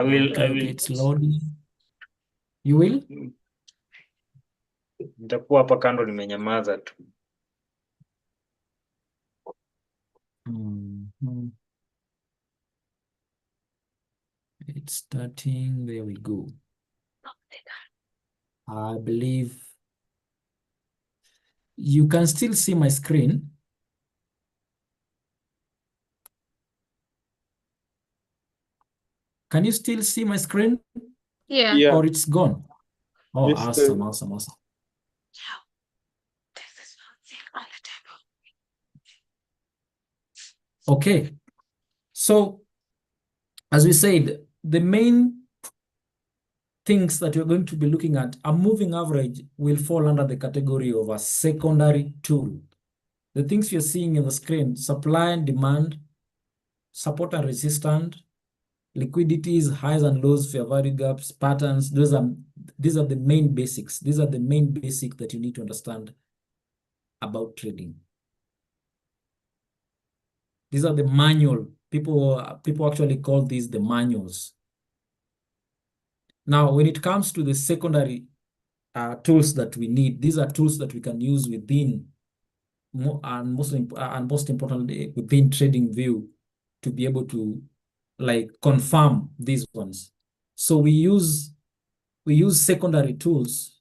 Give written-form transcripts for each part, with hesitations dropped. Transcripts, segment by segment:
I Okay, will. it's loading. You will? Nitakuwa hapa kando nimenyamaza tu. Mhm. It's starting. There we go. I believe you can still see my screen. Can you still see my screen Yeah. Yeah. or it's gone? Oh, Yes, awesome, awesome, awesome. Okay. So, as we said, the main things that you're going to be looking at, a moving average will fall under the category of a secondary tool. The things you're seeing in the screen, supply and demand, support and resistance, liquidities, highs and lows, fair value gaps, patterns, these are the main basics. These are the main basics that you need to understand about trading. These are the manual. People actually call these the manuals. Now, when it comes to the secondary tools that we need, these are tools that we can use within, and most importantly, within TradingView to be able to like confirm these ones. So we use secondary tools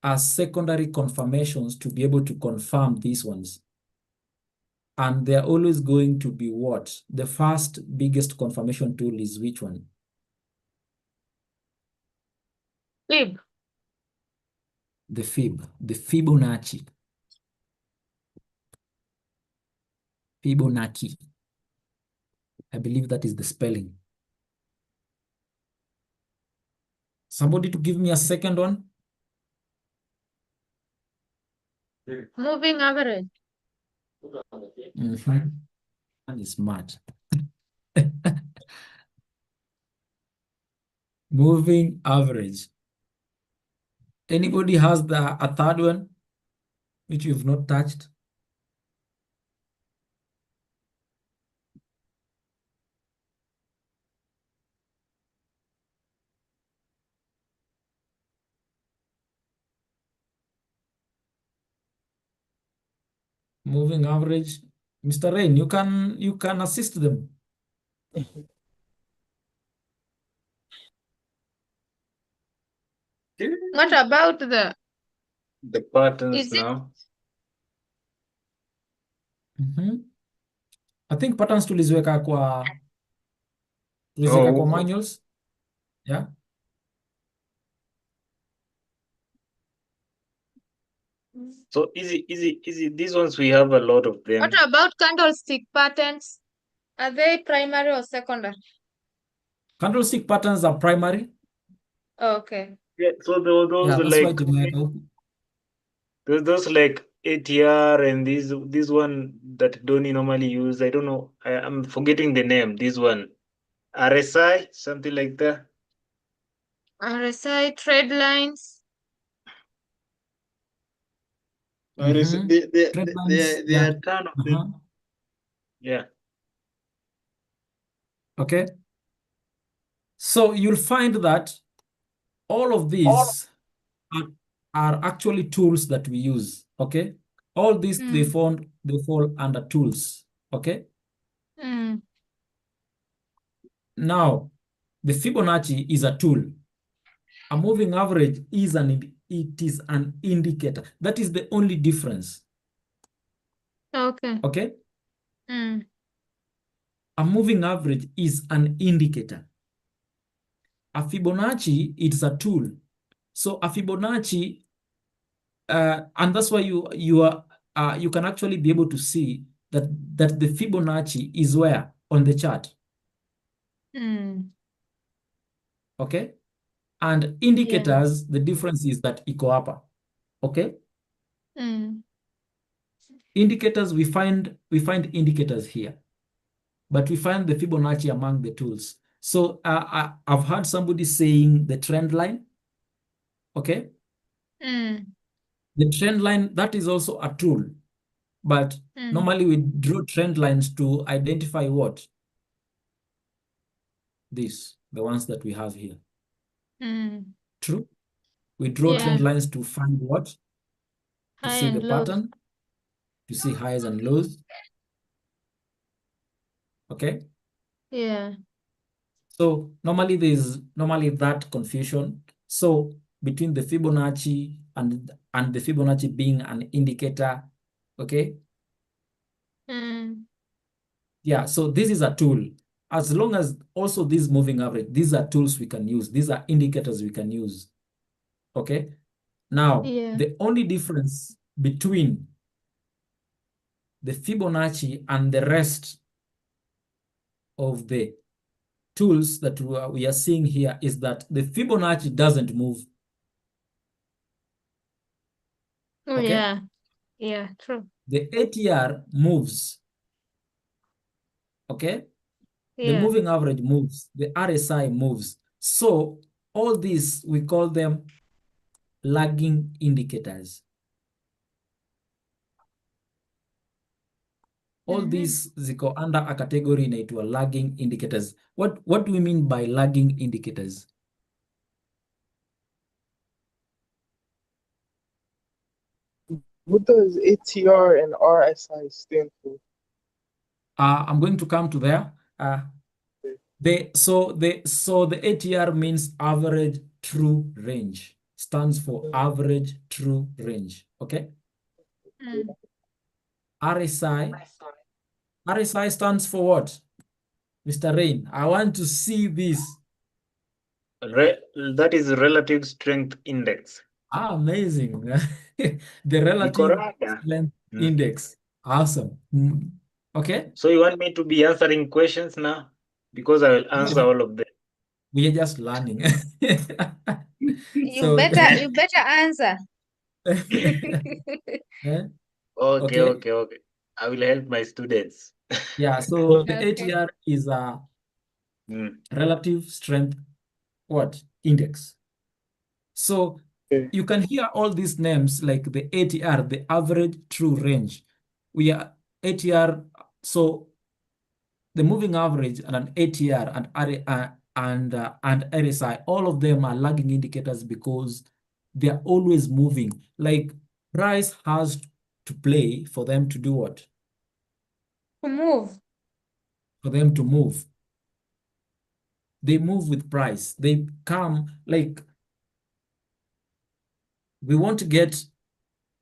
as secondary confirmations to be able to confirm these ones. And they're always going to be what? The first biggest confirmation tool is which one? Fib. The Fib, the Fibonacci. Fibonacci. I believe that is the spelling. Somebody to give me a second one? Moving average. That is smart. Moving average. Anybody has a third one which you've not touched? Moving average. Mr. Rain, you can assist them. What about the patterns is it now? I think patterns tuliziweka kwa huko. manuals. Yeah. So easy. These ones we have a lot of them. what about candlestick patterns? Are they primary or secondary? Candlestick patterns are primary. Okay. Yeah, so those Yeah, that's why like tumeweka huku. those like ATR and this one that Donny normally use. I don't know. I'm forgetting the name. This one, RSI, something like that. RSI trade lines. RSI, Trend lines, there yeah. are a ton of them. Yeah. Okay. So you'll find that all of these are actually tools that we use. Okay. All these they fall under tools. Okay. Now, the Fibonacci is a tool. A moving average is an indicator. That is the only difference. Okay. Okay. A moving average is an indicator. A Fibonacci is a tool. So a Fibonacci, and that's why you can actually be able to see that the Fibonacci is where on the chart. Okay. And indicators, the difference is that iko hapa. Okay. Indicators, we find indicators here, but we find the Fibonacci among the tools. So I've heard somebody saying the trend line. Okay. The trend line, that is also a tool, but normally we draw trend lines to identify what? These, the ones that we have here. Mm. True? We draw Yeah. trend lines to find what? To High see the and low. pattern, to see highs and lows. Okay? Yeah. So normally there's that confusion. So between the Fibonacci and the Fibonacci being an indicator, okay? Mm. Yeah, so this is a tool. As long as also this moving average, these are tools we can use. These are indicators we can use. Okay? Now, Yeah. the only difference between the Fibonacci and the rest of the tools that we are seeing here is that the Fibonacci doesn't move. Oh, Okay? yeah. Yeah, true. The ATR moves. Okay? The Yeah. moving average moves. The RSI moves. So all these, we call them lagging indicators. All these ziko under a category inaitwa lagging indicators. What do we mean by lagging indicators? What does ATR and RSI stand for? I'm going to come to there. So the ATR means average true range, stands for average true range. Okay. Mm. RSI stands for what? Mr. Rain, I want to see this. That is relative strength index. Amazing. The relative Nicorada. strength index. Awesome. Okay. So you want me to be answering questions now? Because I will answer all of them. We are just learning. You So better answer. Okay. I will help my students. Yeah, so the Okay. ATR is a relative strength index. So you can hear all these names like the ATR, the average true range. We are ATR, so the moving average and an ATR and RSI, all of them are lagging indicators because they are always moving. Like price has to play for them to do what? To move. For them to move. They move with price. They come like we want to get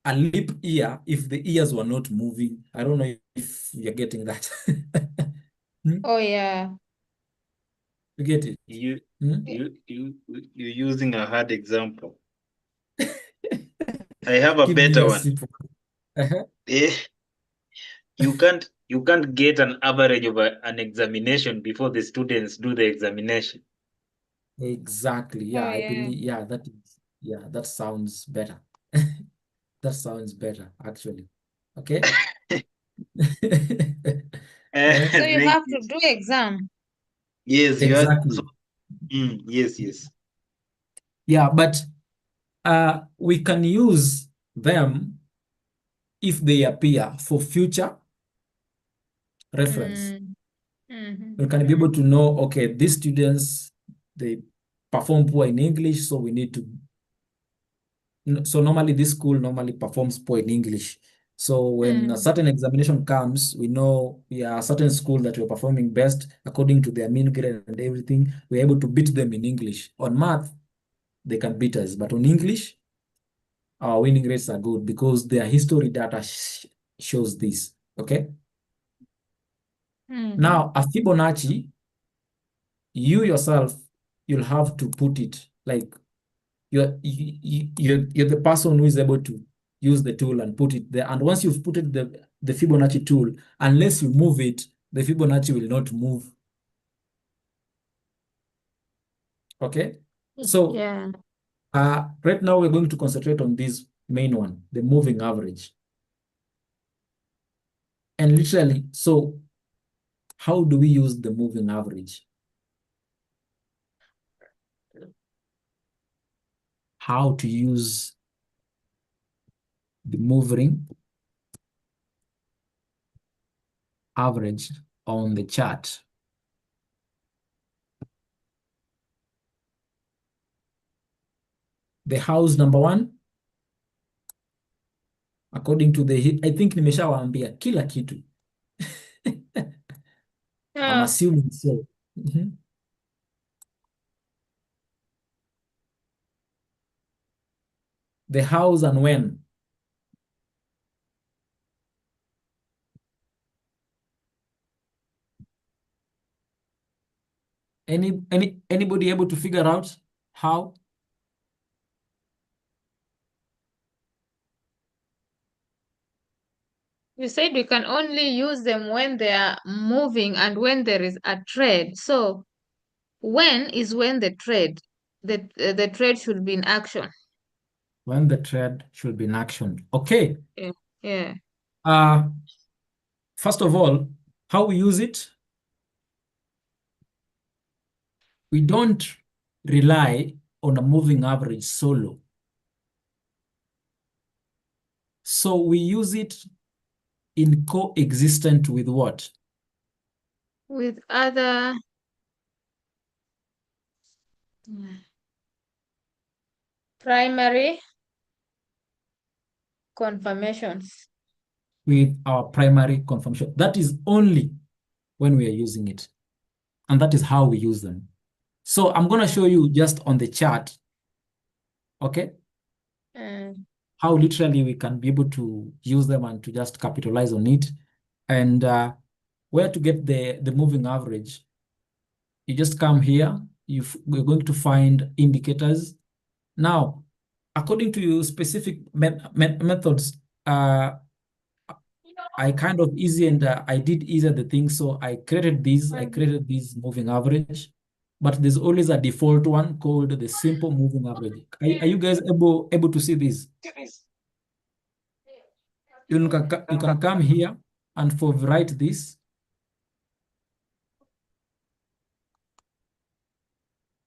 a leap year if the ears were not moving. I don't know if you're getting that. Oh, yeah. You get it? You're using a hard example. I have a Give me better a one. simple. You can't get an average of an examination before the students do the examination. Exactly. Yeah, Oh, I yeah. believe. That sounds better. That sounds better, actually. Okay. So you have to do exam. Yes, you are. Exactly. So, yes. Yeah, but we can use them if they appear for future reference. We can be able to know, okay, these students, they perform poor in English, so we need to. So normally this school normally performs poor in English. So when a certain examination comes, we know we are a certain school that we're performing best according to their mean grade and everything. We're able to beat them in English. On math, they can beat us, but on English, our winning rates are good because their history data shows this. Okay. Now, a Fibonacci, you yourself, you'll have to put it like you're the person who is able to use the tool and put it there. And once you've put it the Fibonacci tool, unless you move it, the Fibonacci will not move. Okay. So Yeah. right now we're going to concentrate on this main one, the moving average. And literally, so how do we use the moving average? How to use the moving average on the chart. the house number 1, according to the, I think nimeshawaambia kila kitu. I'm Yeah. assuming so. Mhm. The house and when. Anybody able to figure out how? You said we can only use them when they are moving and when there is a trade. So when is when the trade should be in action. When the trade should be in action. Okay. Yeah. First of all, how we use it? We don't rely on a moving average solo. So we use it in coexistent with what? With other primary confirmations. With our primary confirmation. That is only when we are using it. And that is how we use them. So I'm going to show you just on the chart, okay, how literally we can be able to use them and to just capitalize on it. And where to get the moving average. You just come here, we're going to find indicators. Now, according to your specific methods, I kind of I did easier the thing. So I created this moving average, but there's always a default one called the simple moving average. Are you guys able to see this? You can come here and write this.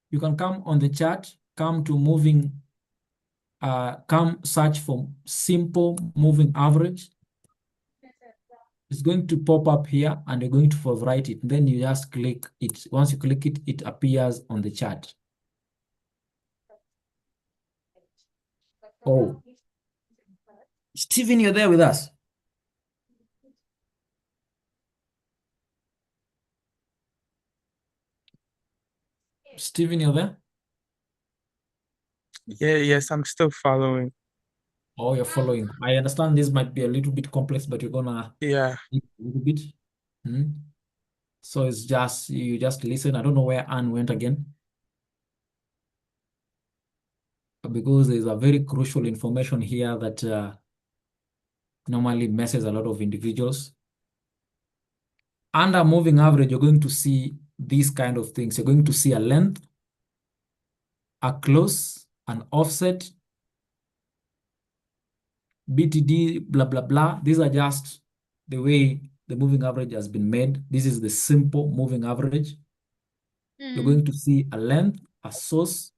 You can come on the chart, come to moving, come search for simple moving average. It's going to pop up here and you're going to favorite it. Then you just click it. Once you click it, it appears on the chart. Oh, Stephen, you're there with us? Stephen, you're there? Yeah, yes, I'm still following. Oh, you're following. I understand this might be a little bit complex, but you're gonna Yeah. a little bit. So it's just you just listen. I don't know where Anne went again, because there's a very crucial information here that normally messes a lot of individuals. Under moving average, you're going to see these kind of things. You're going to see a length, a close, an offset, BTD, blah, blah, blah. These are just the way the moving average has been made. This is the simple moving average. You're going to see a length, a source.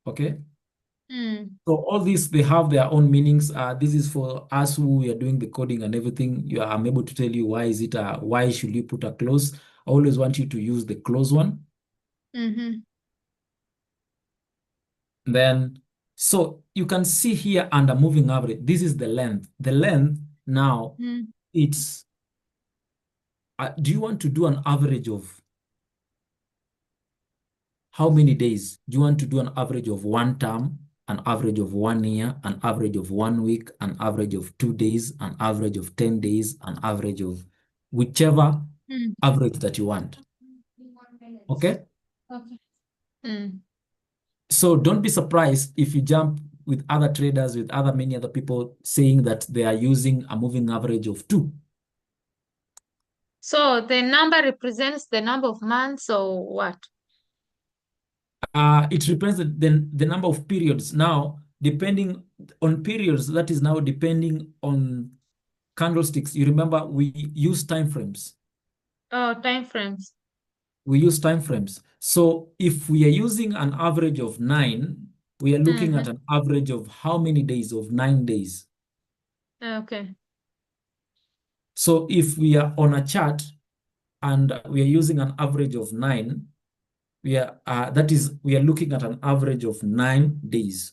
Okay. So all these, they have their own meanings. This is for us who are doing the coding and everything. I'm able to tell you why is it why should you put a close. I always want you to use the close one. Then, so you can see here under moving average, this is the length. The length now, it's, do you want to do an average of how many days? Do you want to do an average of 1 term, an average of 1 year, an average of 1 week, an average of 2 days, an average of 10 days, an average of whichever average that you want? Okay? Okay. So don't be surprised if you jump with other traders, with many other people saying that they are using a moving average of 2. So the number represents the number of months or what? It represents the number of periods. Now, depending on periods, that is now depending on candlesticks. You remember we use time frames. Oh, time frames. We use time frames. So if we are using an average of 9, we are looking at an average of how many days? Of 9 days. Okay. So if we are on a chart and we are using an average of 9, we are we are looking at an average of 9 days.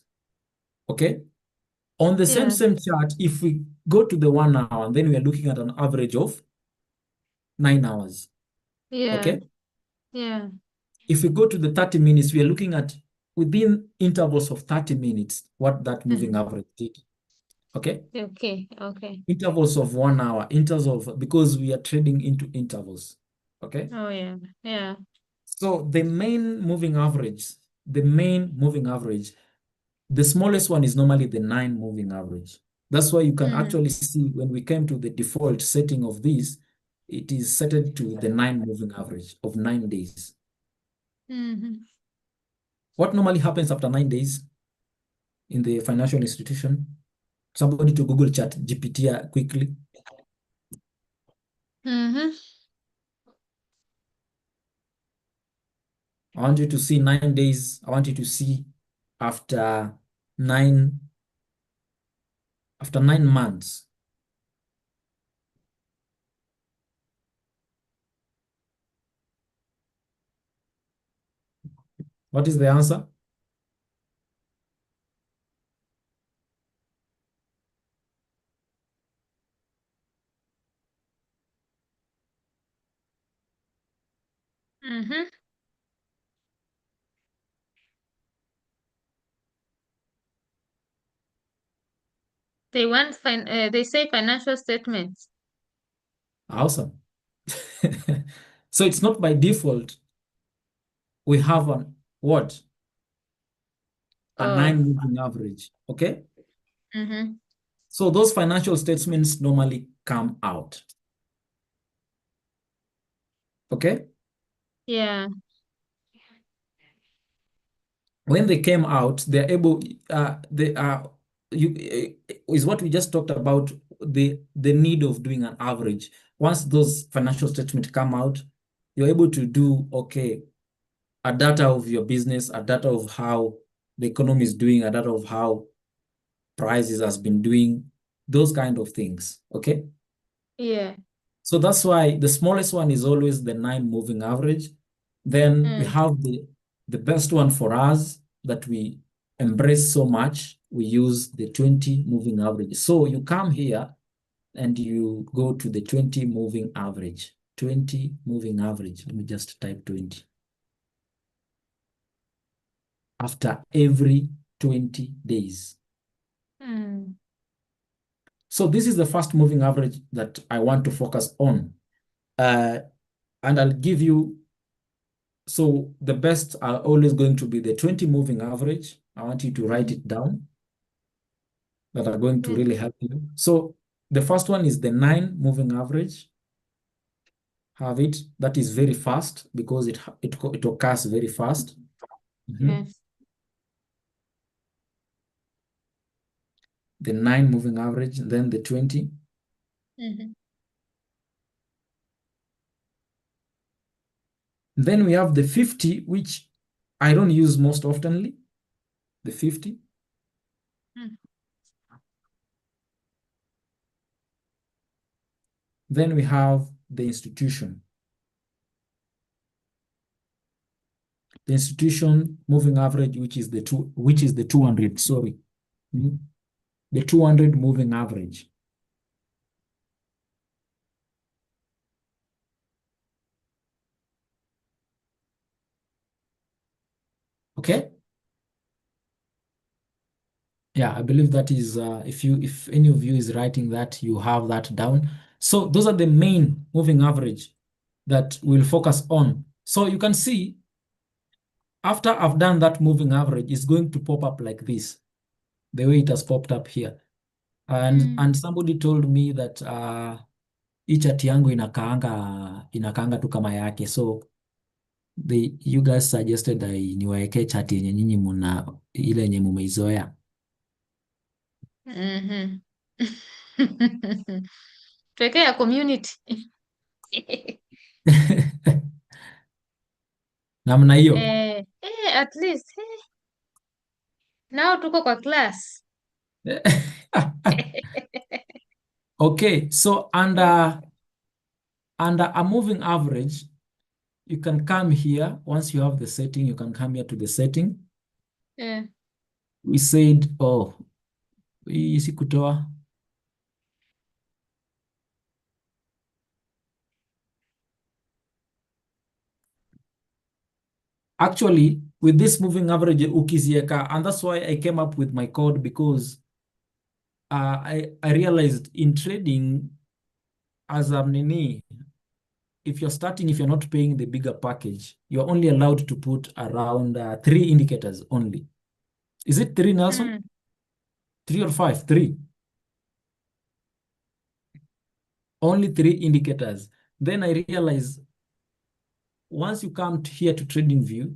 Okay. On the Yeah. same chart, if we go to the 1 hour, then we are looking at an average of 9 hours. Yeah. Okay. Yeah. If we go to the 30 minutes, we are looking at within intervals of 30 minutes what that moving average did. Okay. Okay. Okay. Intervals of 1 hour, intervals of, because we are trading into intervals. Okay. Oh yeah. Yeah. So the moving average, the smallest one is normally the 9 moving average. That's why you can actually see when we came to the default setting of this, it is set to the 9 moving average of 9 days. What normally happens after 9 days in the financial institution? Somebody to Google Chat GPT quickly. I want you to see 9 days. I want you to see after 9 months. What is the answer? They want they say financial statements. Awesome. So it's not by default. We have what? A 9 moving average. Okay. So those financial statements normally come out. Okay. Yeah. When they came out, they're able. Is what we just talked about, the need of doing an average. Once those financial statements come out, you're able to do a data of your business, a data of how the economy is doing, a data of how prices has been doing, those kind of things. Okay. Yeah. So that's why the smallest one is always the 9 moving average. Then we have the best one for us that we embrace so much. We use the 20 moving average. So you come here and you go to the 20 moving average. 20 moving average. Let me just type 20. After every 20 days. So this is the first moving average that I want to focus on. And I'll give you, so the best are always going to be the 20 moving average. I want you to write it down, that are going to really help you. So the first one is the 9 moving average. Have it. That is very fast because it occurs very fast. Yes. The 9 moving average, then the 20. Then we have the 50, which I don't use most oftenly. The 50. Then we have the institution. The institution moving average, which is the 200, sorry. The 200 moving average. Okay. Yeah, I believe that is if any of you is writing that, you have that down. So those are the main moving average that we'll focus on. So you can see after I've done that moving average, it's going to pop up like this, the way it has popped up here. And somebody told me that hii chati yangu inakaanga tu kama yake. So you guys suggested niwaeke chati yenye nyinyi ile yenye mumeizoea. Tuweke ya community. Namna hiyo. At least. Now tuko kwa class. Okay, so under a moving average, you can come here. Once you have the setting, you can come here to the setting. Yeah. We said, oh, hii si kutoa. Actually, with this moving average, ukizieka, and that's why I came up with my code, because I realized in trading, as a nini, if you're starting, if you're not paying the bigger package, you're only allowed to put around 3 indicators only. Is it 3, Nelson? 3 or 5? 3. Only 3 indicators. Then I realized once you come here to TradingView,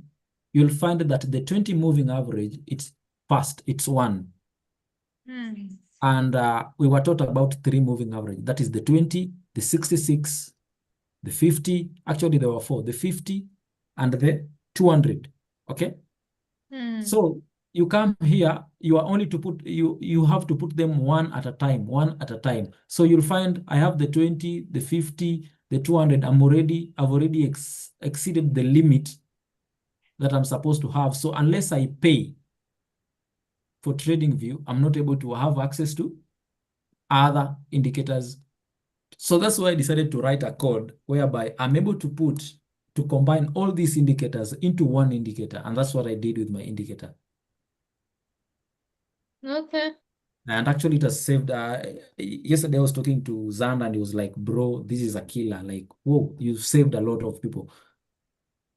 you'll find that the 20 moving average, it's fast, it's 1. And we were taught about 3 moving average. That is the 20, the 66, the 50. Actually, there were 4, the 50 and the 200. Okay. So you come here, you are only to put, you have to put them one at a time. So you'll find I have the 20, the 50, the 200. I've already exceeded the limit that I'm supposed to have. So unless I pay for TradingView, I'm not able to have access to other indicators. So that's why I decided to write a code whereby I'm able to combine all these indicators into one indicator. And that's what I did with my indicator. Okay. And actually it has saved, yesterday I was talking to Zan and he was like, bro, this is a killer. Like, whoa, you've saved a lot of people.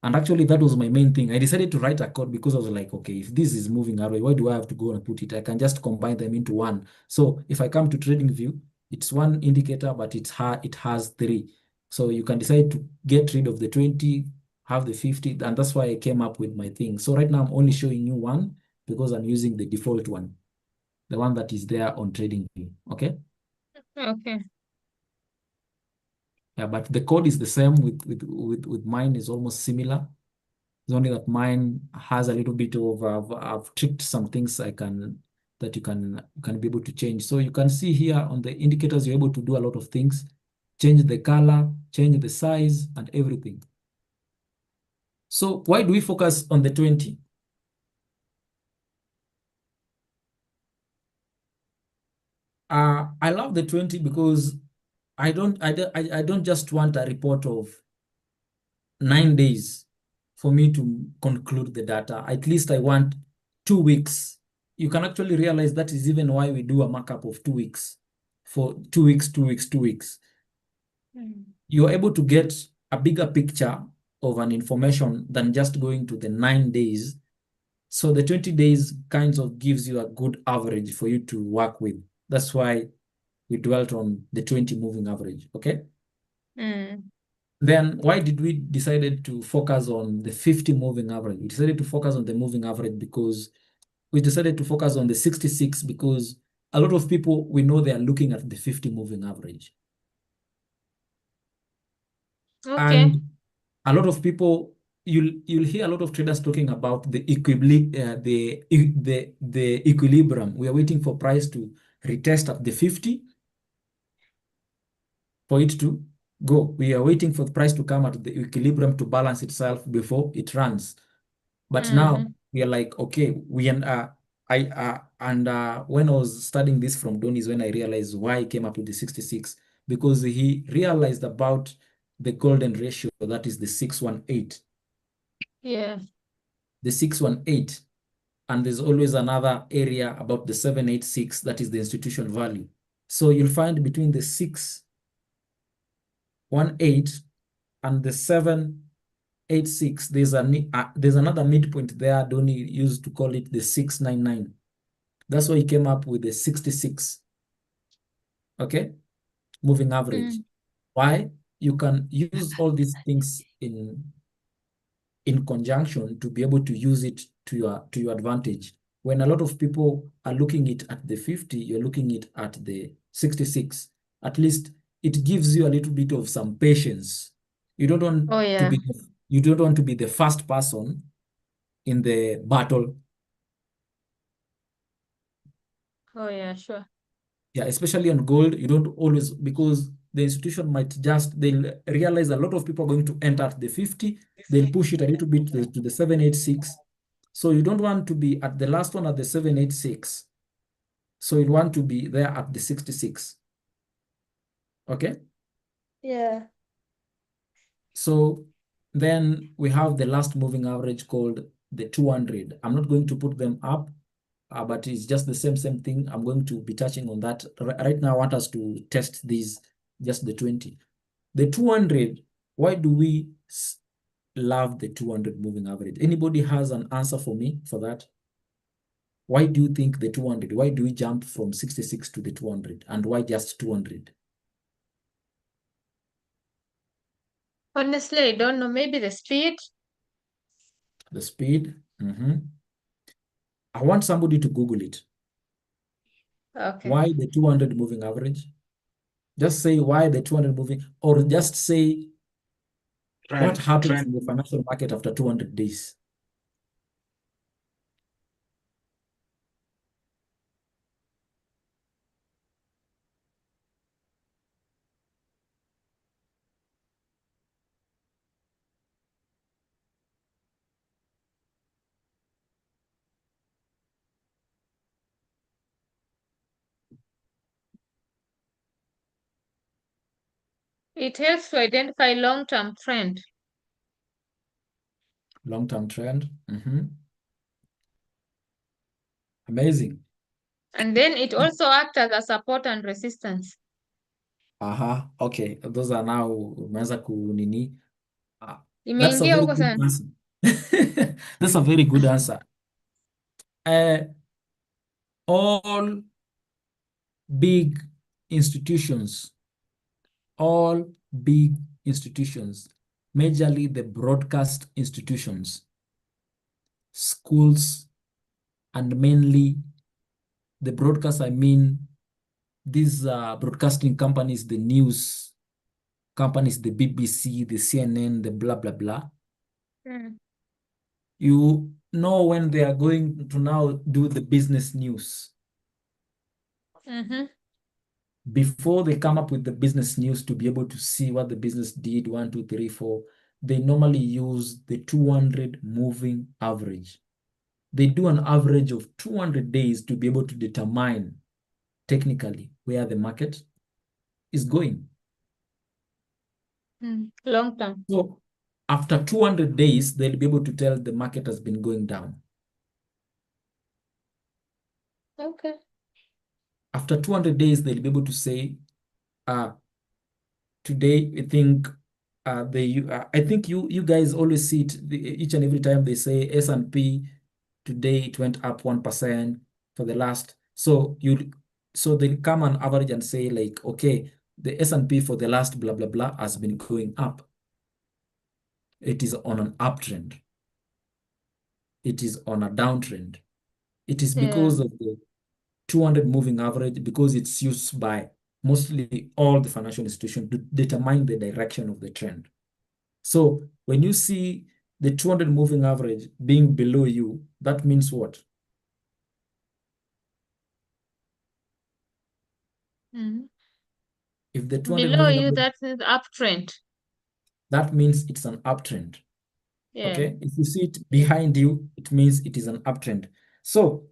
And actually that was my main thing. I decided to write a code because I was like, okay, if this is moving away, why do I have to go and put it? I can just combine them into one. So if I come to TradingView, it's one indicator, but it has 3. So you can decide to get rid of the 20, have the 50, and that's why I came up with my thing. So right now I'm only showing you one because I'm using the default one, the one that is there on TradingView. Okay. Okay. Yeah, but the code is the same with mine is almost similar. It's only that mine has a little bit of I've tricked some things that you can be able to change. So you can see here on the indicators, you're able to do a lot of things, change the color, change the size, and everything. So why do we focus on the 20? I love the 20 because I don't just want a report of 9 days for me to conclude the data. At least I want 2 weeks. You can actually realize that is even why we do a markup of 2 weeks. For 2 weeks, 2 weeks, 2 weeks. You're able to get a bigger picture of an information than just going to the 9 days. So the 20 days kinds of gives you a good average for you to work with. That's why we dwelt on the 20 moving average, okay? Then why did we decided to focus on the 50 moving average? We decided to focus on the moving average because we decided to focus on the 66 because a lot of people, we know they are looking at the 50 moving average. Okay. And a lot of people, you'll hear a lot of traders talking about the equilibrium. We are waiting for price to retest at the 50 for it to go. We are waiting for the price to come at the equilibrium to balance itself before it runs. But now we are like, okay, when I was studying this from Don is when I realized why he came up with the 66, because he realized about the golden ratio, that is the 618. Yeah. The 618. And there's always another area about the 786, that is the institution value. So you'll find between the 618 and the 786, there's another midpoint there. Donnie used to call it the 699. That's why he came up with the 66. Okay, moving average. Why? You can use all these things in conjunction to be able to use it to your advantage. When a lot of people are looking it at the 50, you're looking it at the 66. At least it gives you a little bit of some patience. You don't want to be the first person in the battle. Oh yeah, sure. Yeah, especially on gold, you don't always, because the institution might they'll realize a lot of people are going to enter at the 50, they'll push it a little bit to the 786. So you don't want to be at the last one at the 786. So you want to be there at the 66. Okay? Yeah. So then we have the last moving average called the 200. I'm not going to put them up, but it's just the same thing. I'm going to be touching on that. Right now, I want us to test these, just the 20. The 200, why do we love the 200 moving average? Anybody has an answer for me for that? Why do you think the 200? Why do we jump from 66 to the 200? And why just 200? Honestly, I don't know. Maybe the speed. The speed. I want somebody to Google it. Okay. Why the 200 moving average? Just say why the 200 moving, or just say what happens in the financial market after 200 days. It helps to identify long-term trend. Long-term trend. Amazing. And then it also acts as a support and resistance. Okay. Those are now umeanza kunini. That's a Imeingia very huko good sana. answer. That's a very good answer. All big institutions, majorly the broadcast institutions, schools, and mainly the broadcast, I mean these broadcasting companies, the news companies, the BBC, the CNN, the blah, blah, blah. You know when they are going to now do the business news. Before they come up with the business news to be able to see what the business did, 1, 2, 3, 4, they normally use the 200 moving average. They do an average of 200 days to be able to determine technically where the market is going. Long term. So after 200 days, they'll be able to tell the market has been going down. Okay. After 200 days, they'll be able to say, today, I think I think you guys always see it each and every time they say S&P today it went up 1% for the last. So they come on average and say like, okay, the S&P for the last blah blah blah has been going up. It is on an uptrend. It is on a downtrend. It is because of the 200 moving average, because it's used by mostly all the financial institutions to determine the direction of the trend. So when you see the 200 moving average being below you, that means what? If the 200 Below moving you, average, that is uptrend. that means it's an uptrend. Yeah. Okay. If you see it behind you, it means it is an uptrend. So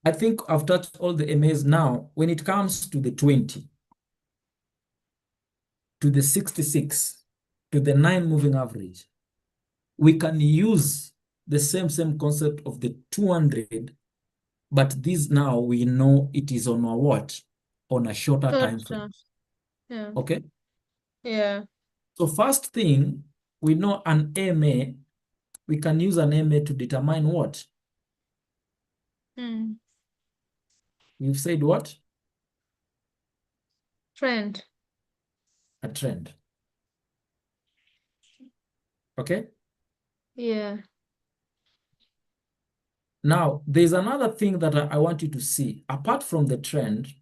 I think I've touched all the MAs now. When it comes to the 20, to the 66, to the 9 moving average, we can use the same concept of the 200, but this now we know it is on a what? On a shorter time frame. Yeah. Okay? Yeah. So first thing, we know an MA, we can use an MA to determine what? We've said what? Trend. A trend. Okay? Yeah. Now, there's another thing that I want you to see. Apart from the trend,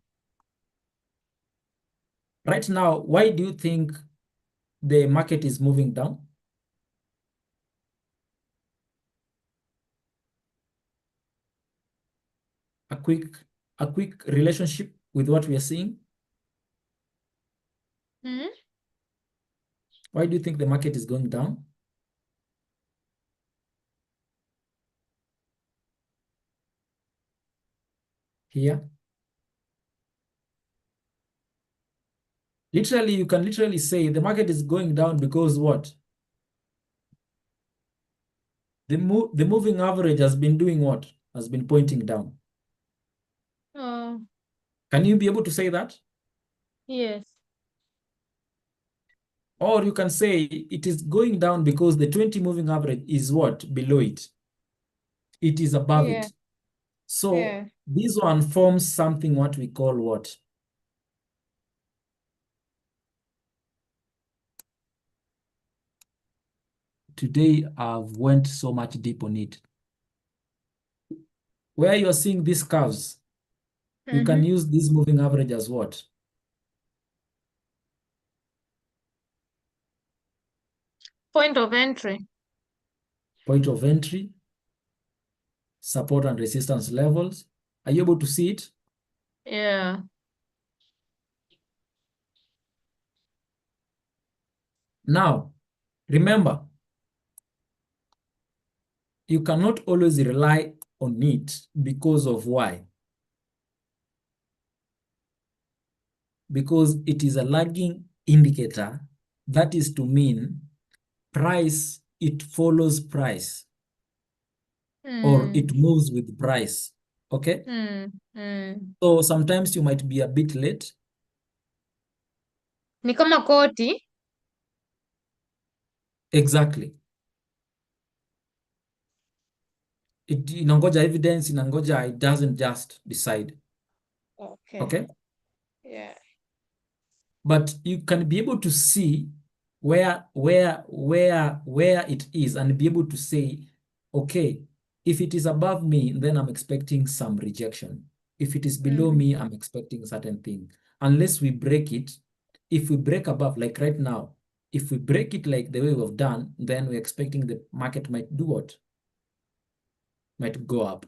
right now, why do you think the market is moving down? A quick relationship with what we are seeing. Mhm. Why do you think the market is going down? Here. Literally, you can literally say the market is going down because what? The moving average has been doing what? Has been pointing down. Oh, Can you be able to say that? yes. Or you can say it is going down because the 20 moving average is what? Below it. It is above Yeah. it. So Yeah. this one forms something what we call what? Today I've went so much deep on it. Where you're seeing these curves, you can Mhm. use this moving average as what? Point of entry. Point of entry, support and resistance levels. Are you able to see it? Yeah. Now, remember, you cannot always rely on it because of why? Because it is a lagging indicator. That is to mean price, it follows price or it Mm. moves with price. Okay? Mm. Mm. So sometimes you might be a bit late. Ni kama koti. Exactly. Inangoja evidence, inangoja, it doesn't just decide. Okay. Okay? Yeah. But you can be able to see where it is and be able to say, okay, if it is above me, then I'm expecting some rejection. If it is below Mhm. me, I'm expecting certain thing. Unless we break it, if we break above, like right now, if we break it like the way we've done, then we're expecting the market might do what? Might go up.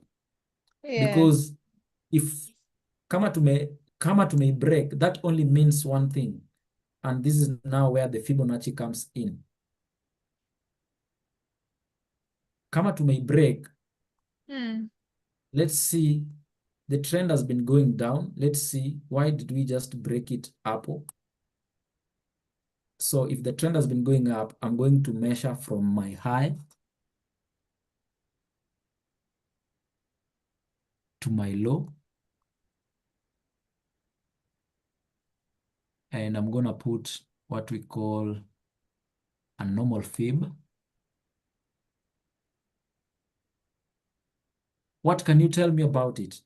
Yeah. Because if kama tume break, that only means one thing. And this is now where the Fibonacci comes in. Kama tume break, Mm. let's see, the trend has been going down. Let's see, why did we just break it up? So if the trend has been going up, I'm going to measure from my high to my low. And I'm going to put what we call a normal fib. What can you tell me about it?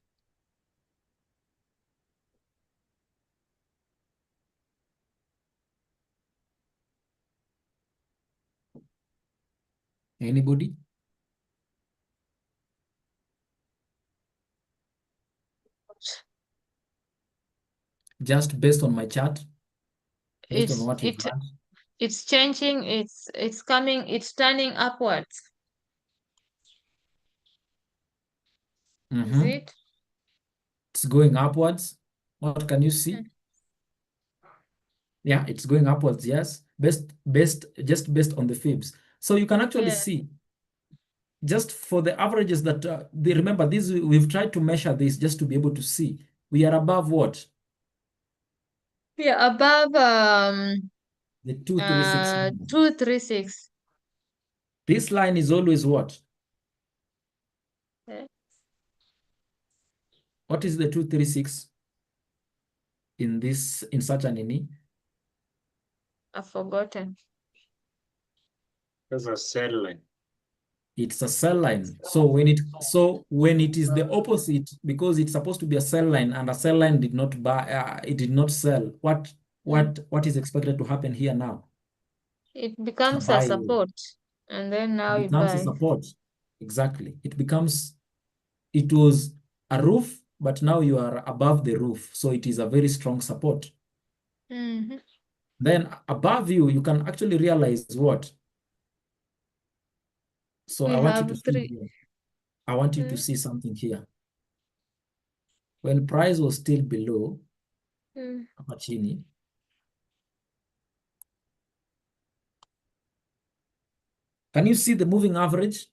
Anybody? Just based on my chart, based on what you've learned. It's changing. It's coming. It's turning upwards. Is it? It's going upwards. What can you see? Mm. Yeah, it's going upwards, yes. Just based on the fibs. So you can actually Yeah. see just for the averages that remember this, we've tried to measure this just to be able to see. We are above what? Yeah, above The 236 line. 236. This line is always what? Yeah. What is the 236 in such an ini? I've forgotten. That's a sell line. It's a sell line. So when it is the opposite, because it's supposed to be a sell line and a sell line did not buy, it did not sell. What is expected to happen here now? It A becomes a buy. support, and then now It you becomes a buy. support. Exactly. It was a roof, but now you are above the roof. So it is a very strong support. Mm-hmm. Then above you, you can actually realize what? So We I want you have to see three. here. I want you to see something here. When price was still below, Mm. hapa chini, Can you see the moving average?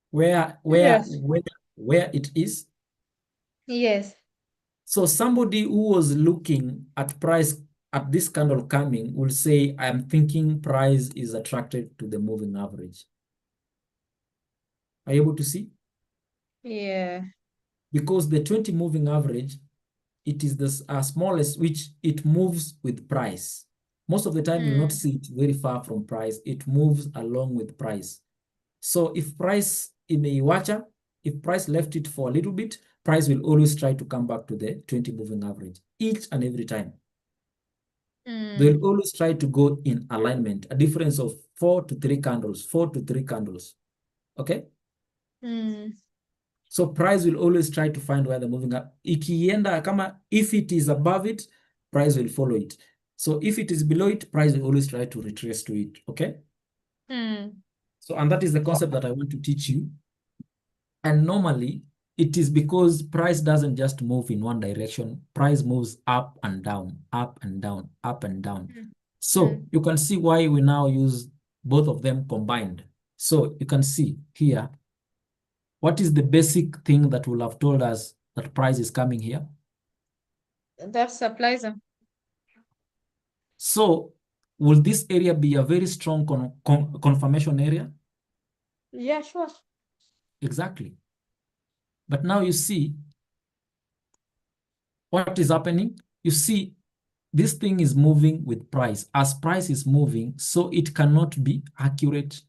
Where Yes. it is? Yes. So somebody who was looking at price at this candle coming will say, I am thinking price is attracted to the moving average. Are you able to see? Yeah. Because the 20 moving average, it is the smallest, which it moves with price. Most of the time, you'll not see it very far from price. It moves along with price. So if price imeiwacha, if price left it for a little bit, price will always try to come back to the 20 moving average each and every time. They'll always try to go in alignment, a difference of 4 to 3 candles, 4 to 3 candles. Okay? So price will always try to find where the moving up. Ikienda kama, if it is above it, price will follow it. So if it is below it, price will always try to retrace to it. Okay? So, and that is the concept that I want to teach you. And normally, it is because price doesn't just move in one direction. Price moves up and down, up and down, up and down. So you can see why we now use both of them combined. So you can see here, what is the basic thing that will have told us that price is coming here? That supplies them. So will this area be a very strong confirmation area? Yeah, sure. Exactly. But now you see what is happening. You see this thing is moving with price. As price is moving, so it cannot be accurate,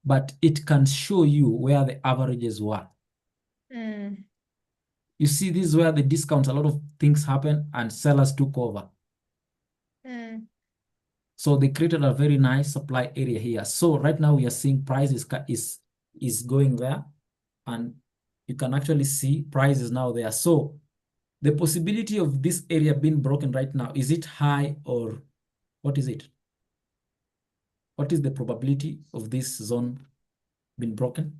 but it can show you where the averages were. You see, this is where the discounts, a lot of things happen and sellers took over. So they created a very nice supply area here. So right now we are seeing price is going there, and you can actually see price is now there. So the possibility of this area being broken right now, is it high or what is it? What is the probability of this zone being broken?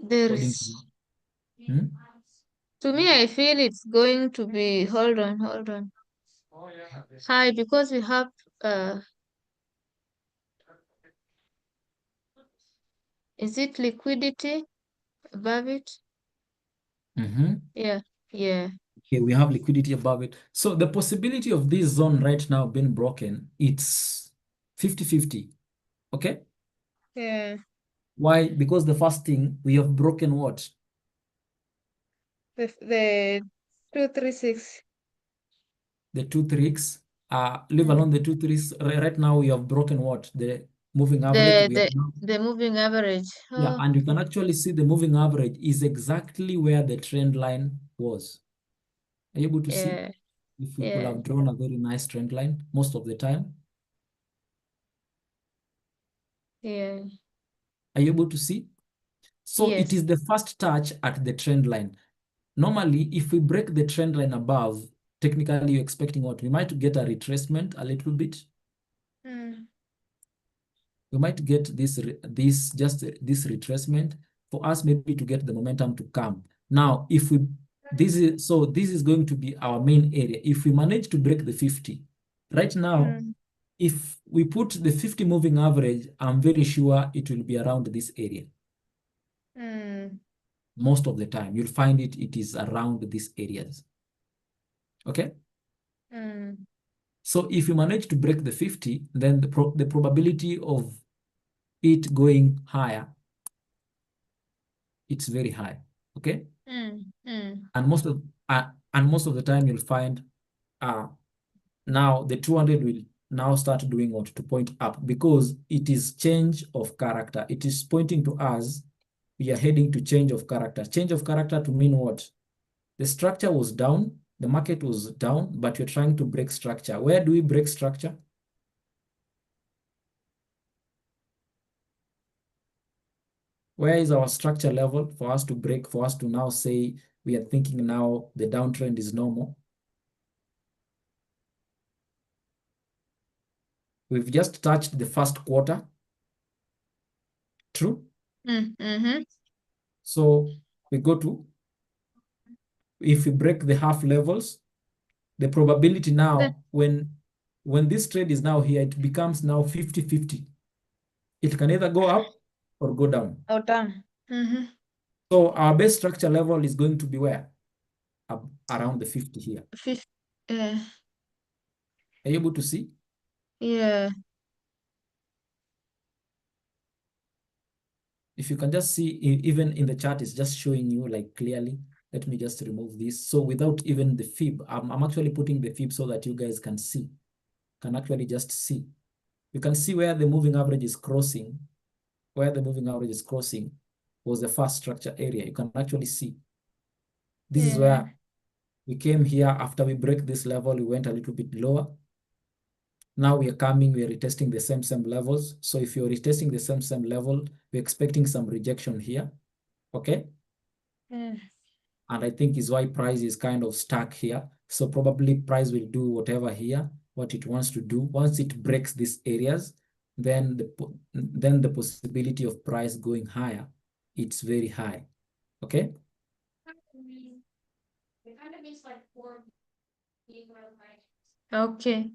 There is, to me, I feel it's going to be, hold on. High, because we have, is it liquidity above it? Yeah. Okay, we have liquidity above it. So the possibility of this zone right now being broken, it's 50-50. Okay? Yeah. Why? Because the first thing, we have broken what? The 236. The 236. Leave alone the 236. Right now we have broken what? The moving average. The moving average. Yeah, and you can actually see the moving average is exactly where the trend line was. Are you able to see? If we could have drawn a very nice trend line most of the time. Yeah. Are you able to see? So it is the first touch at the trend line. Normally, if we break the trend line above, technically you're expecting what? We might get a retracement a little bit. We might get this retracement for us maybe to get the momentum to come. Now, if we this is going to be our main area. If we manage to break the 50, right now, if we put the 50 moving average, I'm very sure it will be around this area. Most of the time, you'll find it is around these areas. Okay? So if you manage to break the 50, then the probability of it going higher, it's very high. Okay? And most of the time you'll find now the 200 will now start doing what? To point up, because it is change of character. It is pointing to us, we are heading to change of character. Change of character to mean what? The structure was down, the market was down, but you're trying to break structure. Where do we break structure? Where is our structure level for us to break, for us to now say we are thinking now the downtrend is normal? We've just touched the first quarter. True? So we go to, if we break the half levels, the probability now, when this trade is now here, it becomes now 50-50. It can either go up or go down. Oh, down. So our base structure level is going to be where? Around the 50 here. 50. Are you able to see? Yeah. If you can just see, even in the chart, it's just showing you like clearly. Let me just remove this. So without even the fib, I'm actually putting the fib so that you guys can see, can actually just see. You can see where the moving average is crossing, where the moving average is crossing was the first structure area. You can actually see. This is Yeah. where we came here. After we break this level, we went a little bit lower. Now we are coming, we are retesting the same levels. So if you're retesting the same level, we're expecting some rejection here. Okay. Yeah. And I think is why price is kind of stuck here. So probably price will do whatever here, what it wants to do. Once it breaks these areas, then the possibility of price going higher, it's very high. Okay. Okay.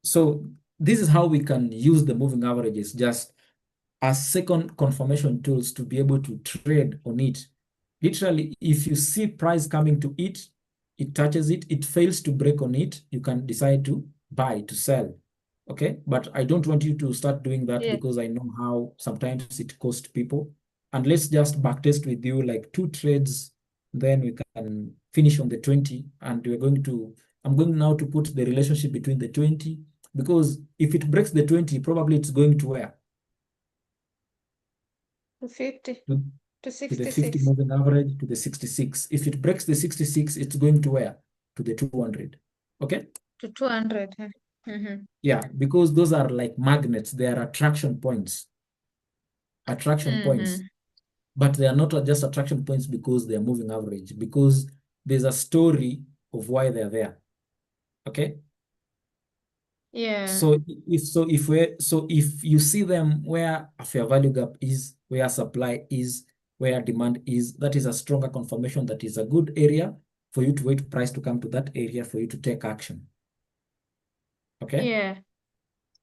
So this is how we can use the moving averages just as second confirmation tools to be able to trade on it. Literally, if you see price coming to it, it touches it, it fails to break on it, you can decide to buy, to sell. Okay, but I don't want you to start doing that Yeah. because I know how sometimes it costs people. And let's just backtest with you like 2 trades, then we can finish on the 20. And I'm going now to put the relationship between the 20, because if it breaks the 20, probably it's going to where? To 50. To To the 50 66. moving average, to the 66. If it breaks the 66, it's going to where? To the 200. Okay? To 200. Yeah, because those are like magnets. They are attraction points. Attraction points. But they are not just attraction points because they are moving average, because there's a story of why they're there. Okay? Yeah. So if you see them where a fair value gap is, where supply is, where demand is, that is a stronger confirmation that is a good area for you to wait price to come to that area for you to take action. Okay? Yeah.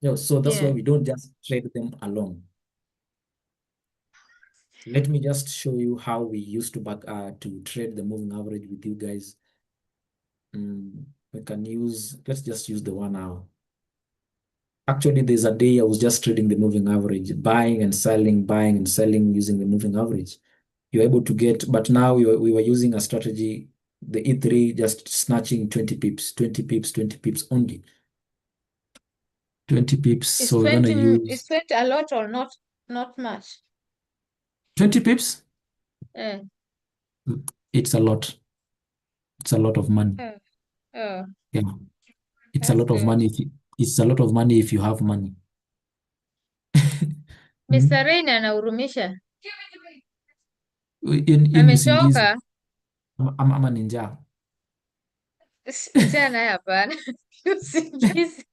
Yeah, so that's why Yeah. we don't just trade them alone. Let me just show you how we used to trade the moving average with you guys. We can let's just use the 1 hour. Actually, there's a day I was just trading the moving average, buying and selling using the moving average. You're able to get, but now we were using a strategy, the E3, just snatching 20 pips, 20 pips, 20 pips only. 20 pips. Is So we're gonna 20 use 20 a lot or not much? 20 pips. Eh. It's a lot. It's a lot of money. Oh, Yeah. It's a that's lot of good. money it's a lot of money if you have money. Mr. Rain anahurumisha. Hii ni usingizi Amechoka. ama ni njaa. Njaa naye hapana. Usingizi.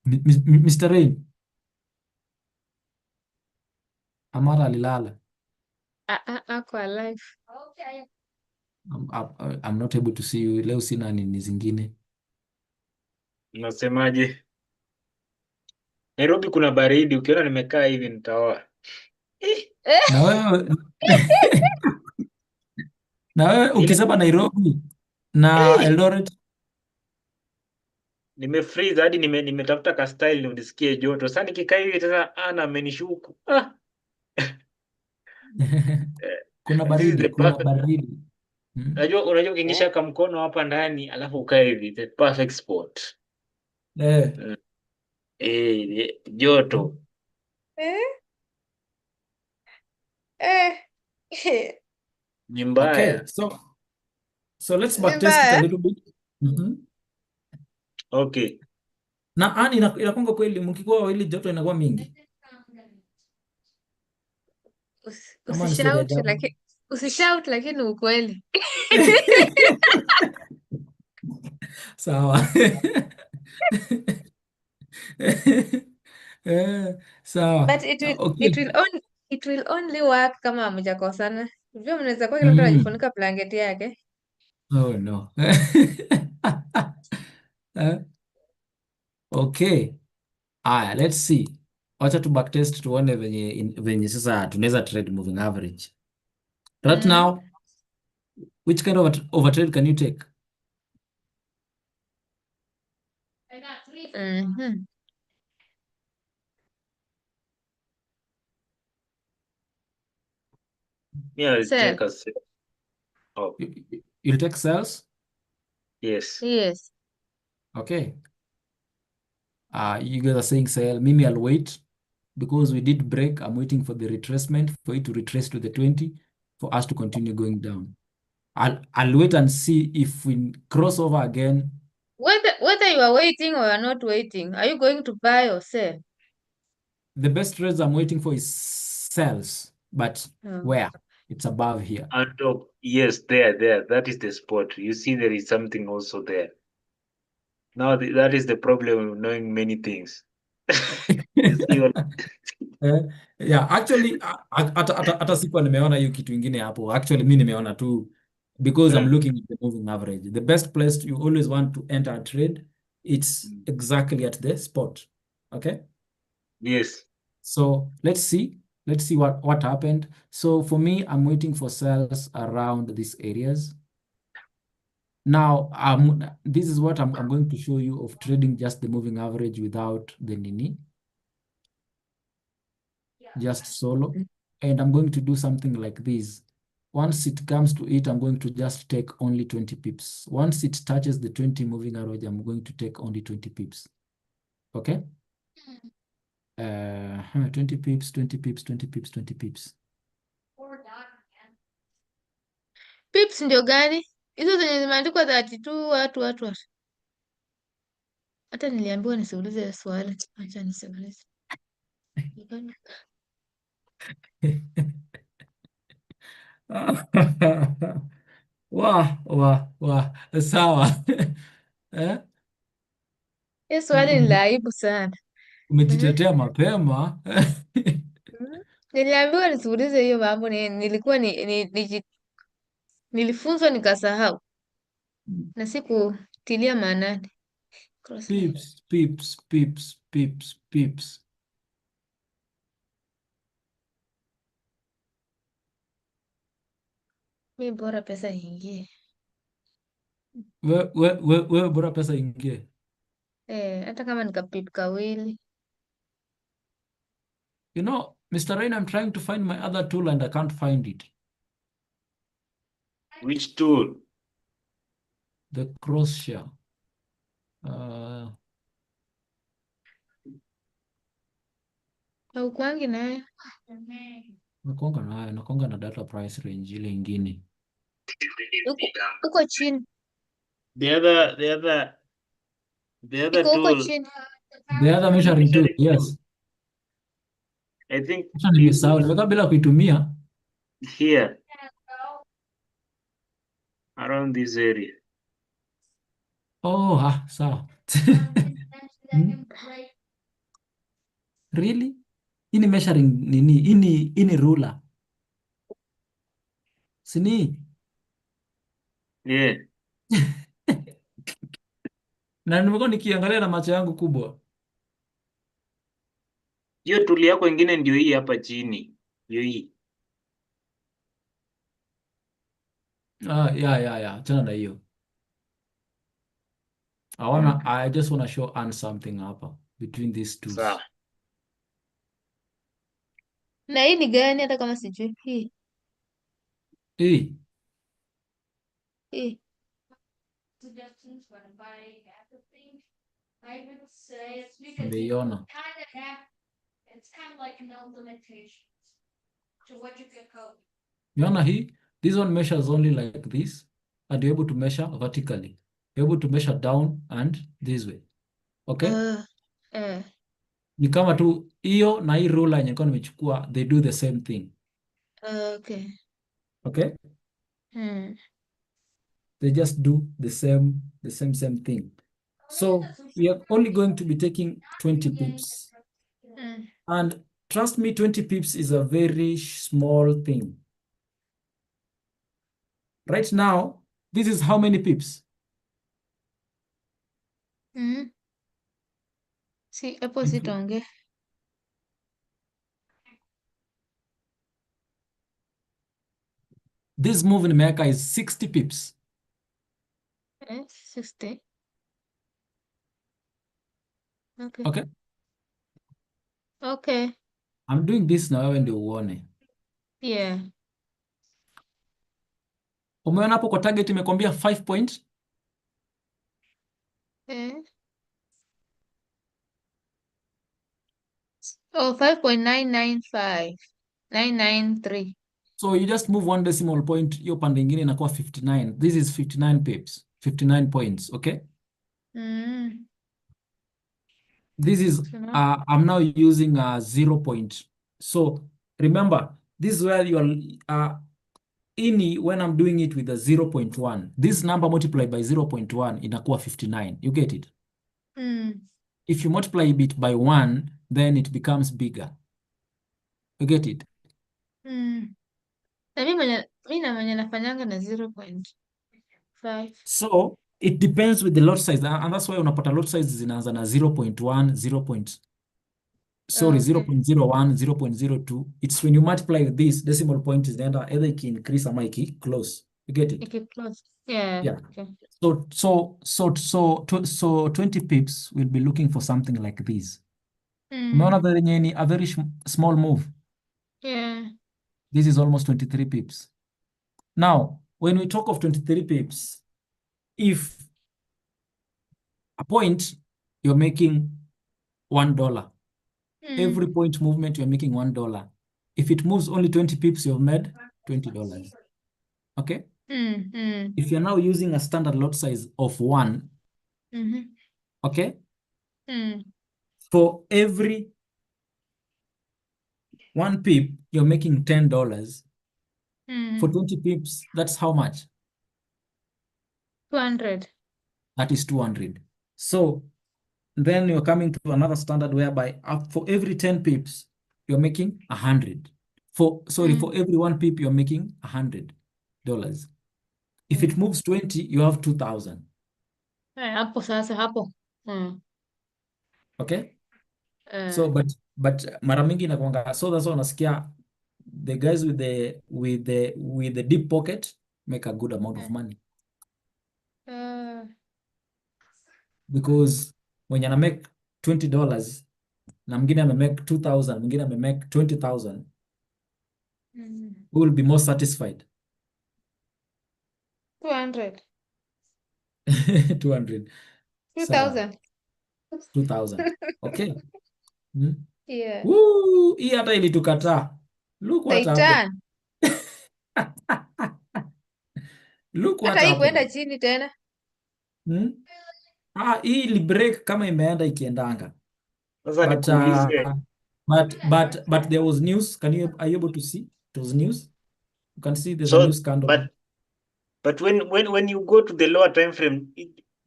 Mr. Rain, Amara alilala. Ako alive. I'm not able to see you. Leo sina nini zingine. Unasemaje? Nairobi kuna baridi, ukiona nimekaa hivi nitaoa. Na wewe na wewe ukisema Nairobi na Eldoret, Nimefreeze hadi nimetafuta ka style ndio nisikie joto. Sasa nikikaa hivi sasa amenishuku. kuna This is baridi, the kuna perfect. baridi. Unajua ukiingisha ka mkono hapa ndani alafu ukae hivi, the perfect spot. Joto. Ni mbaya. Okay, so let's backtest it a little bit. Okay. Na inakuwa kweli mkikuwa wawili joto inakuwa mingi. Kama ni story ya ajabu. Usishout lakini ukweli. Sawa. Sawa. But it will only work kama hamjakosana. Unajua mnaweza kuwa kila mtu anajifunika blanketi yake. Oh no. Okay. Aya, let's see. Wacha tu backtest tuone venye sasa tunaweza trade moving average. Right now, which kind of a trade can you take? Mhm. Yeah, I'll Sell. take a sell. Oh, You'll take sales? yes. Yes. Okay. You guys are saying sell. Mimi, I'll wait because we did break. I'm waiting for the retracement for it to retrace to the 20 for us to continue going down. I'll wait and see if we cross over again. Whether you are waiting or you are not waiting, are you going to buy or sell? The best trades I'm waiting for is sells, but Oh. where? It's above here. On top. Yes, there. That is the spot. You see, there is something also there. Now, that is the problem of knowing many things. You see what? Yeah, actually hata sikuwa nimeona hiyo kitu ingine hapo. Actually mi nimeona tu because I'm looking at the moving average. The best place you always want to enter a trade, it's exactly at the spot. Okay? Yes. So let's see what happened. So for me, I'm waiting for sales around these areas. Now, this is what I'm going to show you of trading just the moving average without the nini, just solo. And I'm going to do something like this. Once it comes to it, I'm going to just take only 20 pips. Once it touches the 20 moving average, I'm going to take only 20 pips. Okay? 20 pips, 20 pips, 20 pips, 20 pips. Pips ndio gani? Hizo zenye zimeandikwa 32 watu. Hata niliambiwa nisiulize swali. Acha nisiulize. Wah, sawa. Hiyo swali ni la aibu sana. Umejitetea mapema. Niliambiwa nisiulize hiyo mambo, nilikuwa nilifunzwa nikasahau na sikutilia maanani. Pips. Mi bora pesa iingie. Wewe bora pesa ingie. Hata kama nikapip kawili. You know, Mr. Rain, I'm trying to find my other tool and I can't find it. Which tool? The cross share. Haukuangi nayo? Nakonga na data price range ile ingine. Uko chini. The other Iko huko tool. chini. The other measuring tool, yes. I think Acha nimesahau, nimeweka bila kuitumia. here. Around this area. Oh, sawa. Really? Hii ni measuring nini? Hii ni ruler. Sini? Yeah. Na nimekuwa nikiangalia na macho yangu kubwa. Hiyo tool yako ingine ndio hii hapa chini. Ndio hii. Yeah. Achana na hiyo. I just wanna show Ann something hapa between these two. Sawa. Na hii ni gani hata kama sijui? Hii. Nimeiona. Unaona hii? This one measures only like this, and you're able to measure vertically. You're able to measure down and this way. Okay? Ni kama tu hiyo na hii ruler yenye nilikuwa nimechukua, they do the same thing. Okay. Okay? They just do the same thing. So we are only going to be taking 20 pips. And trust me, 20 pips is a very small thing. Right now, this is how many pips? Si hapo sitaongea. This move nimeweka is 60 pips. 60. Okay. Okay? Okay. I'm doing this na wewe ndio uone. Yeah. Umeona hapo kwa target imekwambia 5 point? Oh, 5.995. 993. So you just move one decimal point, hiyo pande ingine inakuwa 59. This is 59 pips, 59 points, okay? Mm. This is, I'm now using a 0 point. So remember, this is where you are, ini when I'm doing it with a 0.1, this number multiplied by 0.1 inakuwa 59. You get it? Mm. If you multiply it by 1, then it becomes bigger. You get it? Mm. Na mimi mwenye nafanyanga na 0.5. So it depends with the lot size, and that's why unapata lot size zinaanza na 0.1, 0.01, 0.02. It's when you multiply with this decimal point is either iki increase ama iki close. You get it? Iki close. Yeah. Yeah. Okay. So 20 pips will be looking for something like this. Mm. Umeona a very small move. Yeah. This is almost 23 pips. Now, when we talk of 23 pips, if a point you're making $1, every point movement you're making $1. If it moves only 20 pips, you've made $20. Okay? If you're now using a standard lot size of 1, okay? For every 1 pip, you're making $10. For 20 pips, that's how much? 200. That is 200. So then you're coming to another standard whereby for every 10 pips, you're making 100. For every 1 pip, you're making $100. If it moves 20, you have 2,000. Hapo sasa hapo. Okay? So but mara mingi inakuanga, so that's why unasikia the guys with the deep pocket make a good amount of money. Because when you make $20 na mwingine amemake 2,000, mwingine amemake 20,000, who will be more satisfied? 200. 200. 2,000. 2,000. Okay. Yeah. Woo, hii hata ilitukataa. Look what happened. Satan. Look what Hata hii happened. kwenda chini tena. Hii ili break kama imeenda ikiendanga. Sasa But nikuulize. but there was news. Are you able to see? It was news. You can see there's a So, news scandal. but when you go to the lower time frame,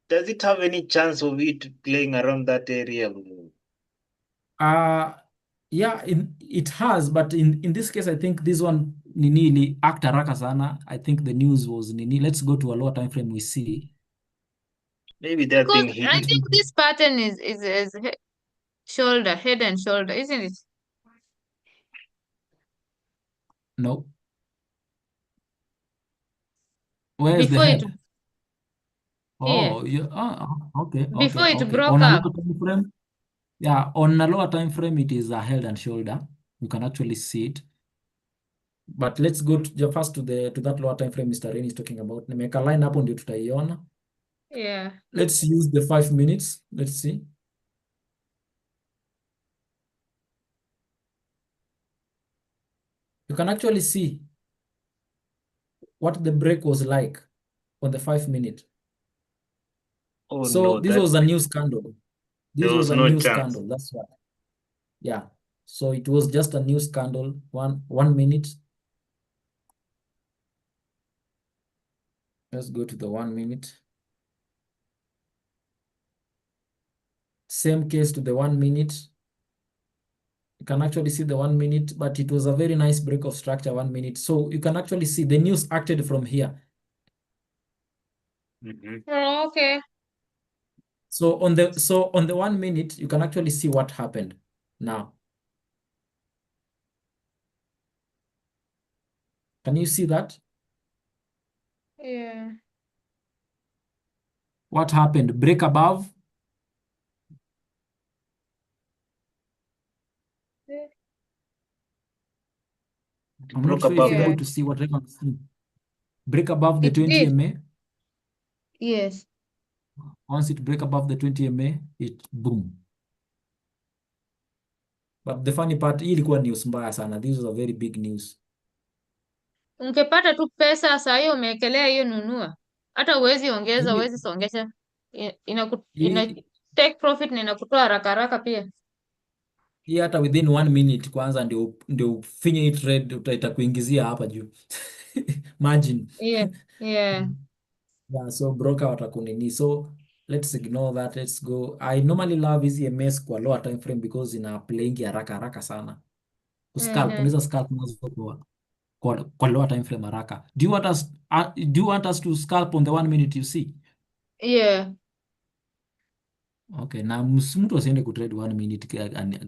does it have any chance of it playing around that area? Yeah, it has, but in this case, I think this one nini ili act haraka sana. I think the news was nini. Let's go to a lower time frame. We see. Maybe they're being Because I hit. think this pattern is shoulder, head and shoulder, isn't it? No. Where's the Before head? it, Oh, here. yeah. Okay. Before it Okay. broke On a up. lower time frame, yeah, on a lower time frame, it is a head and shoulder. You can actually see it. But let's go first to that lower time frame Mr. Rain is talking about. Nimeweka line hapo ndio tutaiona. Yeah. Let's use the 5 minutes. Let's see. You can actually see what the break was like on the 5 minute. Oh So no, this was a new scandal. This there was was a no new chance. scandal. That's why. Yeah. So it was just a new scandal. 1 minute. Let's go to the 1 minute. Same case to the 1 minute. You can actually see the 1 minute, but it was a very nice break of structure, 1 minute. So you can actually see the news acted from here. Mhm. Oh, okay. So on the 1 minute, you can actually see what happened now. Can you see that? Yeah. What happened? Break above. I'm not Broke sure if above you're Yeah. able to see what I can see. Break above the It 20 did. MA. Yes. Once it break above the 20 MA, it boom. But the funny part, hii ilikuwa news mbaya sana. This was a very big news. Ungepata tu pesa saa hiyo umeekelea hiyo nunua. Hata huwezi ongeza, Hii huwezi songesha. Ina hii take profit na inakutoa haraka haraka pia. hii hata within 1 minute kwanza ndio ufinye hii trade itakuingizia hapa juu. Margin. Yeah. Yeah. Yeah, so broker watakunini. So let's ignore that. Let's go. I normally love hizi MS kwa lower time frame because ina playing haraka haraka sana. Scalp, Mhm. unaweza scalp mwanzo kwa lower time frame haraka. Do you want us to scalp on the 1 minute you see? Yeah. Okay, na mtu asiende kutrade 1 minute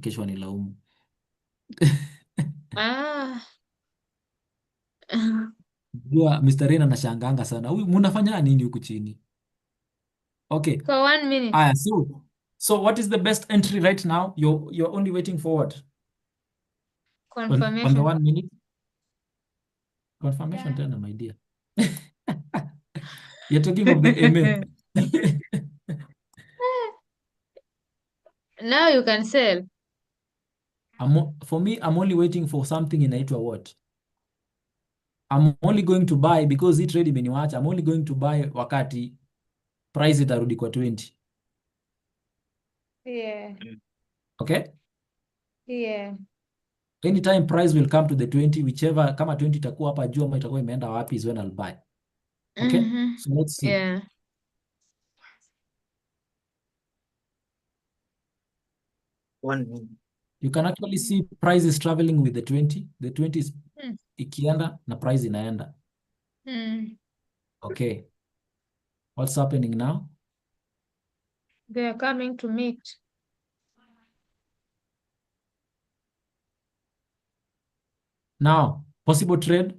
kesho anilaumu. Ah. Jua Mr. Rain anashanganga sana. Huyu mnafanya nini huku chini? Okay. For 1 minute. Aya, so what is the best entry right now? You're only waiting for what? On the Confirmation. 1 minute? Confirmation tena, my dear. You're talking of the MA. Now you can sell. For me, I'm only waiting for something inaitwa what? I'm only going to buy because hii trade imeniwacha. I'm only going to buy wakati price itarudi kwa 20. Yeah. Okay? Yeah. Anytime price will come to the 20, whichever, kama 20 itakuwa hapa juu ama itakuwa imeenda wapi is when I'll buy. Okay? Mhm. So let's see. Yeah. You can actually see price is traveling with the 20. The 20 is Mm. ikienda na price inaenda. Mm. Okay. What's happening now? They are coming to meet. Now, possible trade.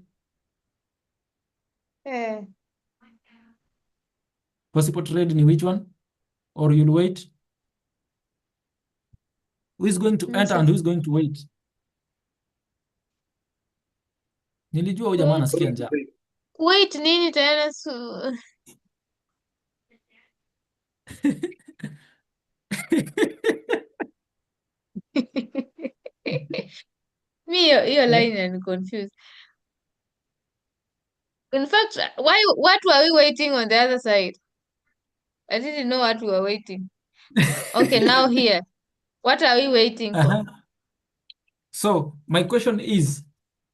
Yeah. Possible trade in which one? Or you'll wait? Who is going to enter and who is going to wait? Nilijua huyu jamaa anasikia njaa. Wait nini tena mi hiyo line inani confuse. In fact, what were we waiting on the other side? I didn't know what we were waiting. Okay, now here. What are we waiting for? Uh-huh. So my question is,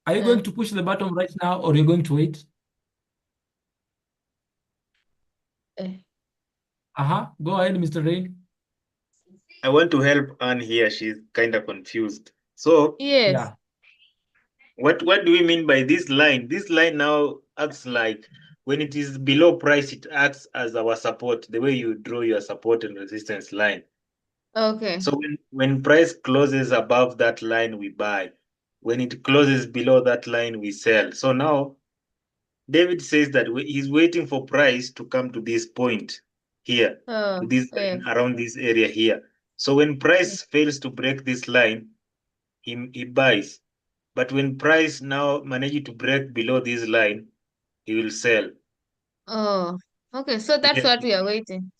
are you going to push the button right now or are you going to wait? Go ahead, Mr. Rain. I want to help Anne here. She's kind of confused. So Yes. Yeah. what do we mean by this line? This line now acts like when it is below price, it acts as our support, the way you draw your support and resistance line. Okay. So when price closes above that line, we buy. When it closes below that line, we sell. So now David says that he's waiting for price to come to this point here, to this line, around this area here. So when price fails to break this line, he buys. But when price now manages to break below this line, he will sell. Oh, okay. So that's what we are waiting.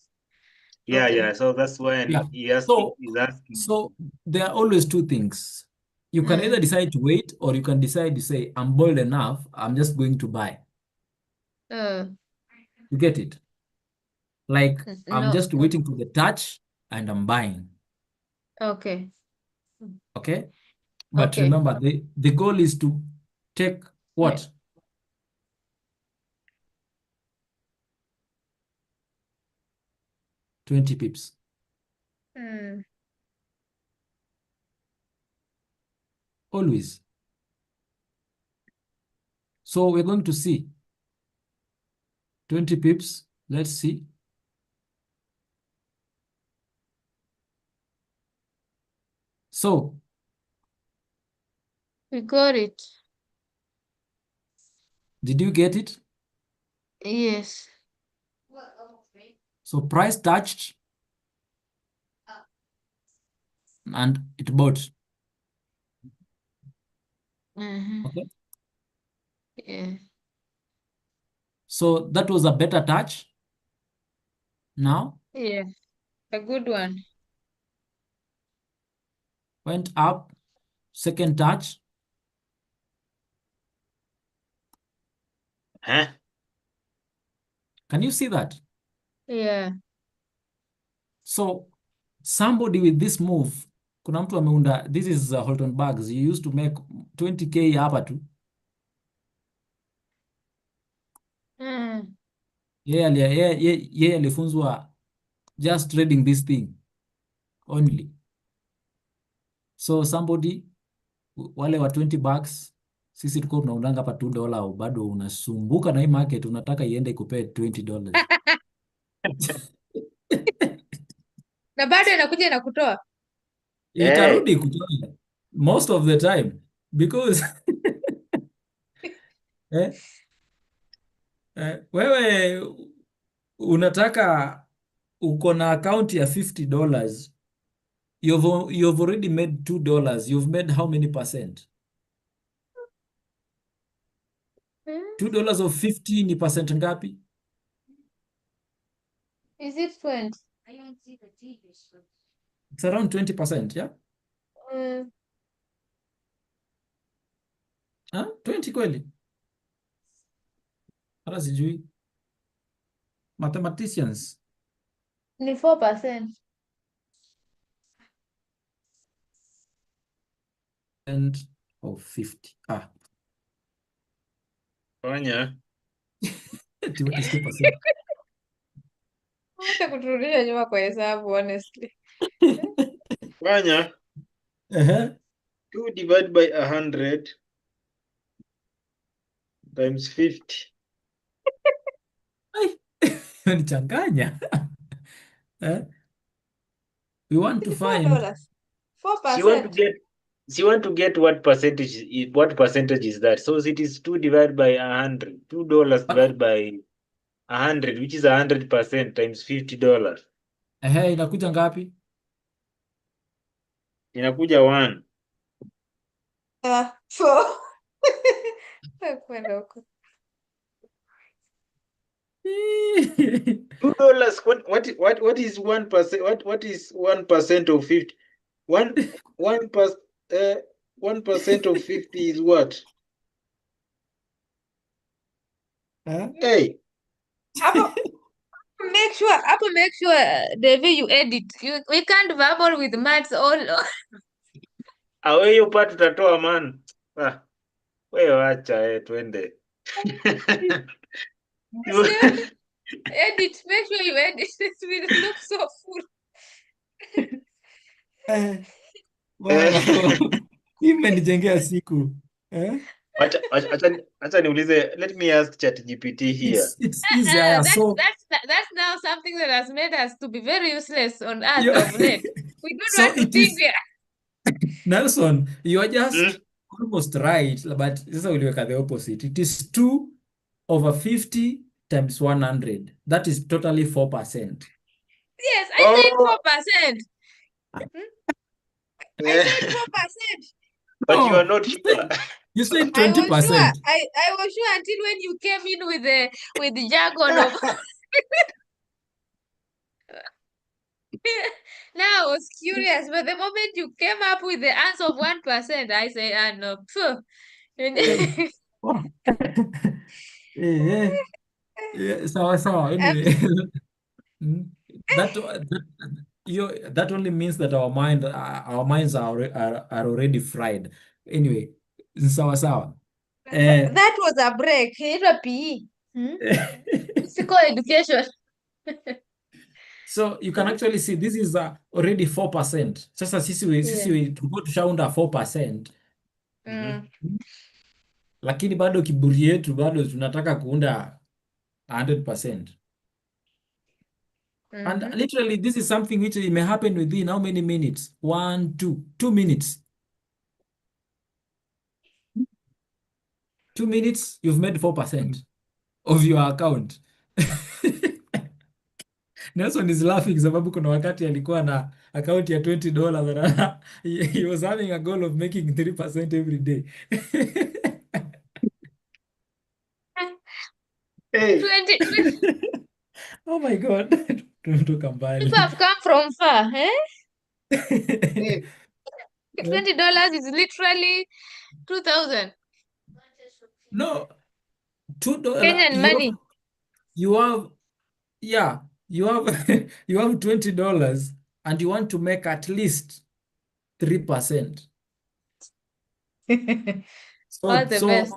Yeah, Okay. yeah. So that's why Yeah. he's asking. So there are always two things. You can either decide to wait or you can decide to say, I'm bold enough, I'm just going to buy. You get it? Like, I'm just waiting for the touch and I'm buying. Okay. Okay? But Okay. remember, the goal is to take what? 20 pips. Always. So we're going to see 20 pips. Let's see. So We got it. did you get it? Yes. So price touched and it bought. Okay. Yeah. So that was a better touch. Now Yeah. A good one. went up, second touch. Huh? Can you see that? Yeah. So somebody with this move, kuna mtu ameunda, this is Holton Bags. You used to make 20K hapa tu. Yeye alifunzwa just trading this thing only. So somebody wale wa 20 bucks, sisi tulikuwa tunaundanga hapa $2, bado unasumbuka na hii market, unataka iende ikupee $20. Na bado inakuja na kutoa. Itarudi kutoa most of the time because wewe unataka uko na account ya $50, you've already made $2. You've made how many percent? $2 of 50 ni percent ngapi? Is it 20? It's around 20%, yeah? 20 kweli? Hata sijui. Mathematicians. Ni 4%. And of 50. Fanya. What is 2%? Hata kuturudisha nyuma kwa hesabu honestly. Fanya. 2 divided by 100 times 50. Nichanganya. We want to find $4. She want to get what percentage is that? So it is 2 divided by 100. $2 divided by 100, which is 100% times $50. inakuja ngapi? Inakuja 1. 4. Kwenda huko. $2. What is 1%? What is 1% of 50? 1% of 50 is what? Hey. Make sure, David, you edit. We can't babble with maths all. Awe hiyo part utatoa man. Wewe wacha twende. Edit, make sure you edit. It will look so full. Imenijengea siku. Acha niulize, let me ask ChatGPT here. It's easier. That's now something that has made us to be very useless on earth of late. We don't want to think we are. Nelson, you are just almost right, but sasa uliweka the opposite. It is 2/50 times 100. That is totally 4%. Yes, I said 4%. I said 4%. But you are not sure. You said 20%. I was sure. I was sure until when you came in with the jargon of. Now I was curious, but the moment you came up with the answer of 1%, I say, no. Sawa. Anyway, that only means that our minds are already fried. Anyway, sawa. That was a break. It was PE. Physical education. So you can actually see this is already 4%. Sasa sisi tulikuwa tushaunda 4%. Lakini bado kiburi yetu bado tunataka kuunda 100%. And Mhm. literally, this is something which may happen within how many minutes? 1, 2, 2 minutes. 2 minutes, you've made 4% of your account. Nelson is laughing sababu kuna wakati alikuwa na account ya $20 and he was having a goal of making 3% every day. Hey, 20 Oh my God. Tumetoka mbali. people have come from far, eh? hey, $20 is literally 2,000 No, $2. Kenyan money. You have, yeah, you have you have $20 and you want to make at least 3%. So All the best.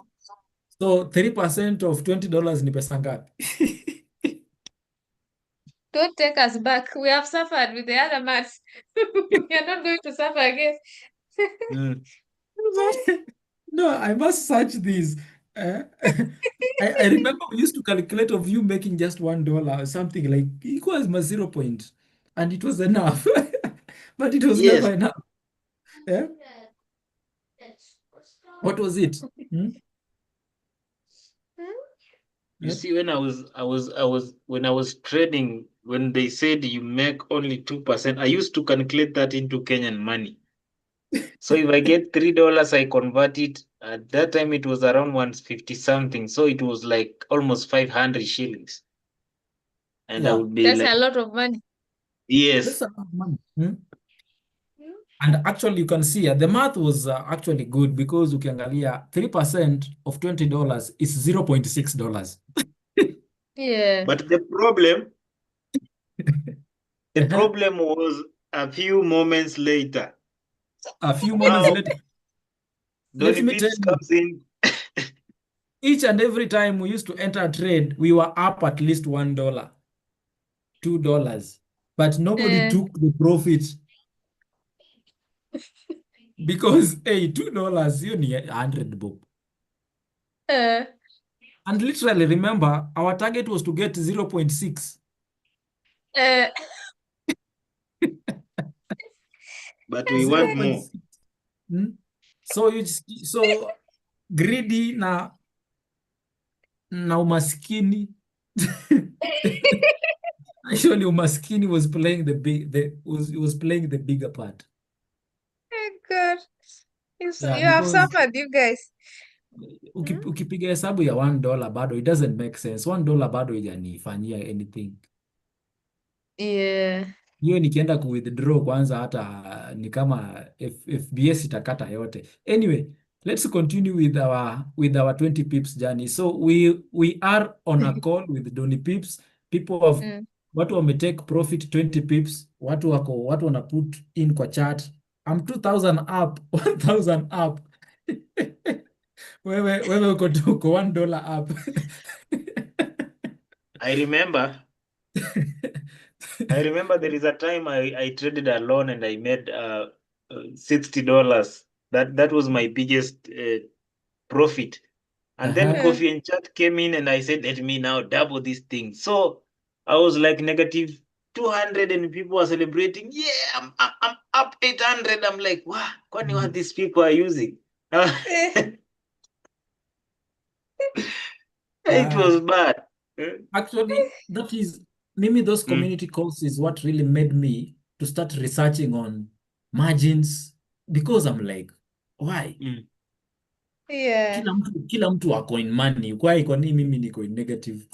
3% of $20 ni pesa ngapi? Don't take us back. We have suffered with the other maths. We are not going to suffer again. mm, No, I must search this. I remember we used to calculate of you making just $1 or something like equals my 0 point, and it was enough, but it was yes. never enough. Yeah? What was it? Hmm? You Yeah. see, when I was trading, when they said you make only 2%, I used to calculate that into Kenyan money. So if I get $3, I convert it. At that time, it was around 150 something. So it was like almost 500 shillings. And I Yeah. would be That's like, a lot of money. yes, That's a lot of money. Hmm? And actually, you can see the math was actually good because ukiangalia 3% of $20 is $0.6. Yeah. but the problem was a few moments later. A few Now, moments later, let Donny me tell Pips you, comes in. each and every time we used to enter a trade, we were up at least $1, $2, but nobody Eh, took the profit because hey, $2 you need 100 bob. eh, And literally, remember, our target was to get 0.6. eh. But we want more. 0.6. Hmm? So greedy na umaskini. Actually, umaskini was playing was playing the bigger part. Oh God. Yeah, You have because suffered, you guys. ukipiga hesabu ya $1 bado it doesn't make sense. $1 bado ijanifanyia anything. Yeah. Hiyo nikienda ku withdraw kwanza hata ni kama FBS itakata yote. Anyway, let's continue with our 20 pips journey. So we are on a call with Donny Pips. People have Mm. watu wametake profit 20 pips. Watu wana put in kwa chat. I'm 2000 up, 1000 up. Wewe uko $1 up. I remember there is a time I traded alone and I made $60. That was my biggest profit. And then Uh-huh. Kofi and Chat came in and I said, let me now double this thing. So I was like negative 200 and people were celebrating. Yeah, I'm up 800. I'm like, wow, kwani what these people are using? It was bad. Actually, that is maybe those community calls is what really made me to start researching on margins because I'm like, why? Yeah. Kila mtu ako in money. Why kwa nini mimi niko in negative?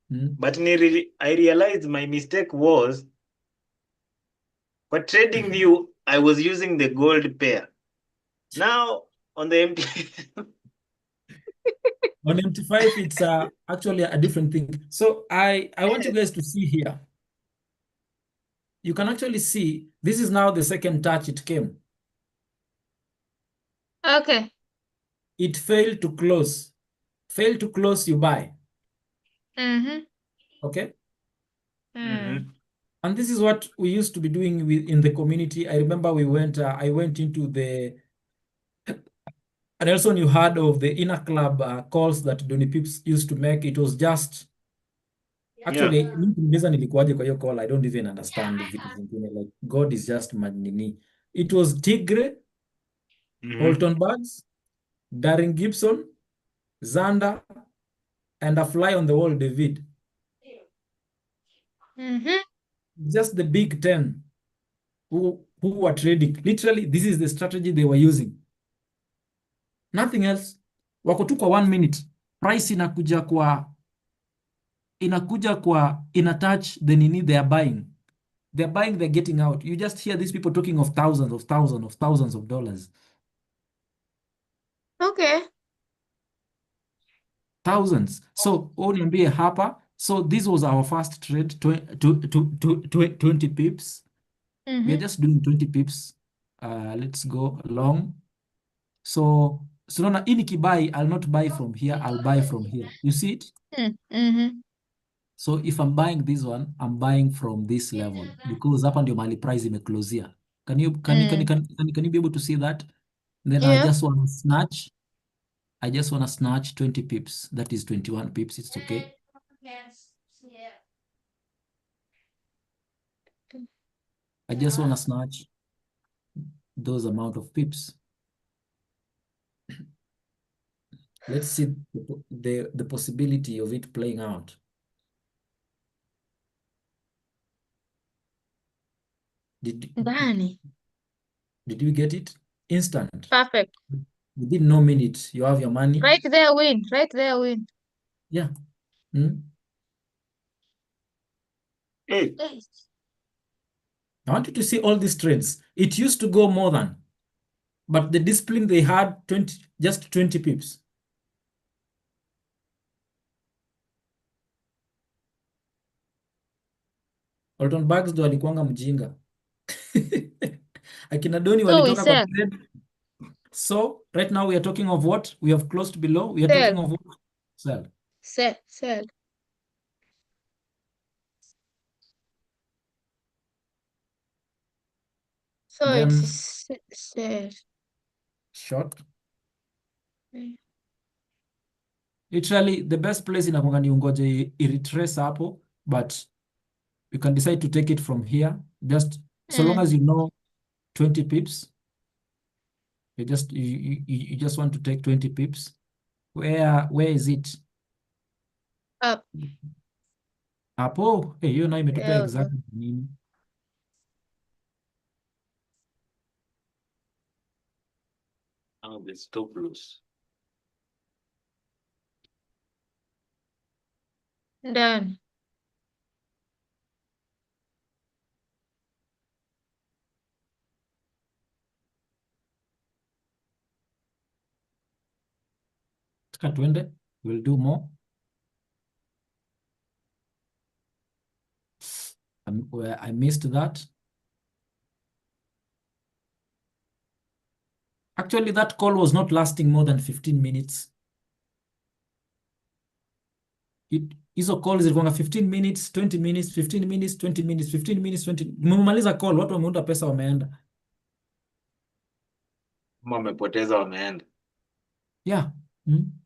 But I realized my mistake was for trading view, I was using the gold pair. Now on the On MT5, it's actually a different thing. So I want you guys to see here. You can actually see this is now the second touch it came. Okay. It failed to close. Failed to close, you buy. Mm-hmm. Okay. Mm. And this is what we used to be doing in the community. I remember I went into the, and also you heard of the inner club calls that Donny Pips used to make. It was just Actually, mimi kuniuliza nilikuwaje kwa hiyo call, I don't even understand vitu vingine, like God is just manini. It was Tigre, Holton Bugs, Darren Gibson, Xander, and a fly on the wall, David. Just the Big 10 who were trading. Literally, this is the strategy they were using. Nothing else. Wako tu kwa 1 minute. Price inakuja kwa ina touch the nini they are buying. They're buying, they're getting out. You just hear these people talking of thousands of dollars. Okay. Thousands. So uniambie hapa. So this was our first trade, 20 pips. We are just doing 20 pips. Let's go long. So naona hii nikibuy, I'll not buy from here, I'll buy from here. You see it? So if I'm buying this one, I'm buying from this level because hapa ndio mahali price imeclosea. Can you be able to see that? Then I Yeah. just want to snatch. I just want to snatch 20 pips. That is 21 pips. It's okay. I just want to snatch those amount of pips. Let's see the possibility of it playing out. Did you get it? Instant. Perfect. Within no minutes, you have your money. Right there, win. Right there, win. Yeah. Hey, I want you to see all these trades. It used to go more than, but the discipline they had just 20 pips. Holton Bugs ndo alikuanga mjinga. Akina Doni So we walitoka kwa sell. trade. So right now we are talking of what? We have closed below. We are Sell. talking of what? Sell. Sell. So Then it's sell. short. Literally the best place inakuanga ni ungoje i-retrace hapo, but you can decide to take it from here. Just so long as you know 20 pips. You just want to take 20 pips. Where is it? Up. Hapo, hiyo nayo imetupea Yeah, exactly nini? now the stop loss. Done. Taka tuende, we'll do more. I missed that. Actually, that call was not lasting more than 15 minutes. Hizo calls zilikuwa 15 minutes, 20 minutes, 15 minutes, 20 minutes, 15 minutes, 20. Mmemaliza call, watu wameunda pesa wameenda. Wamepoteza wameenda. Yeah.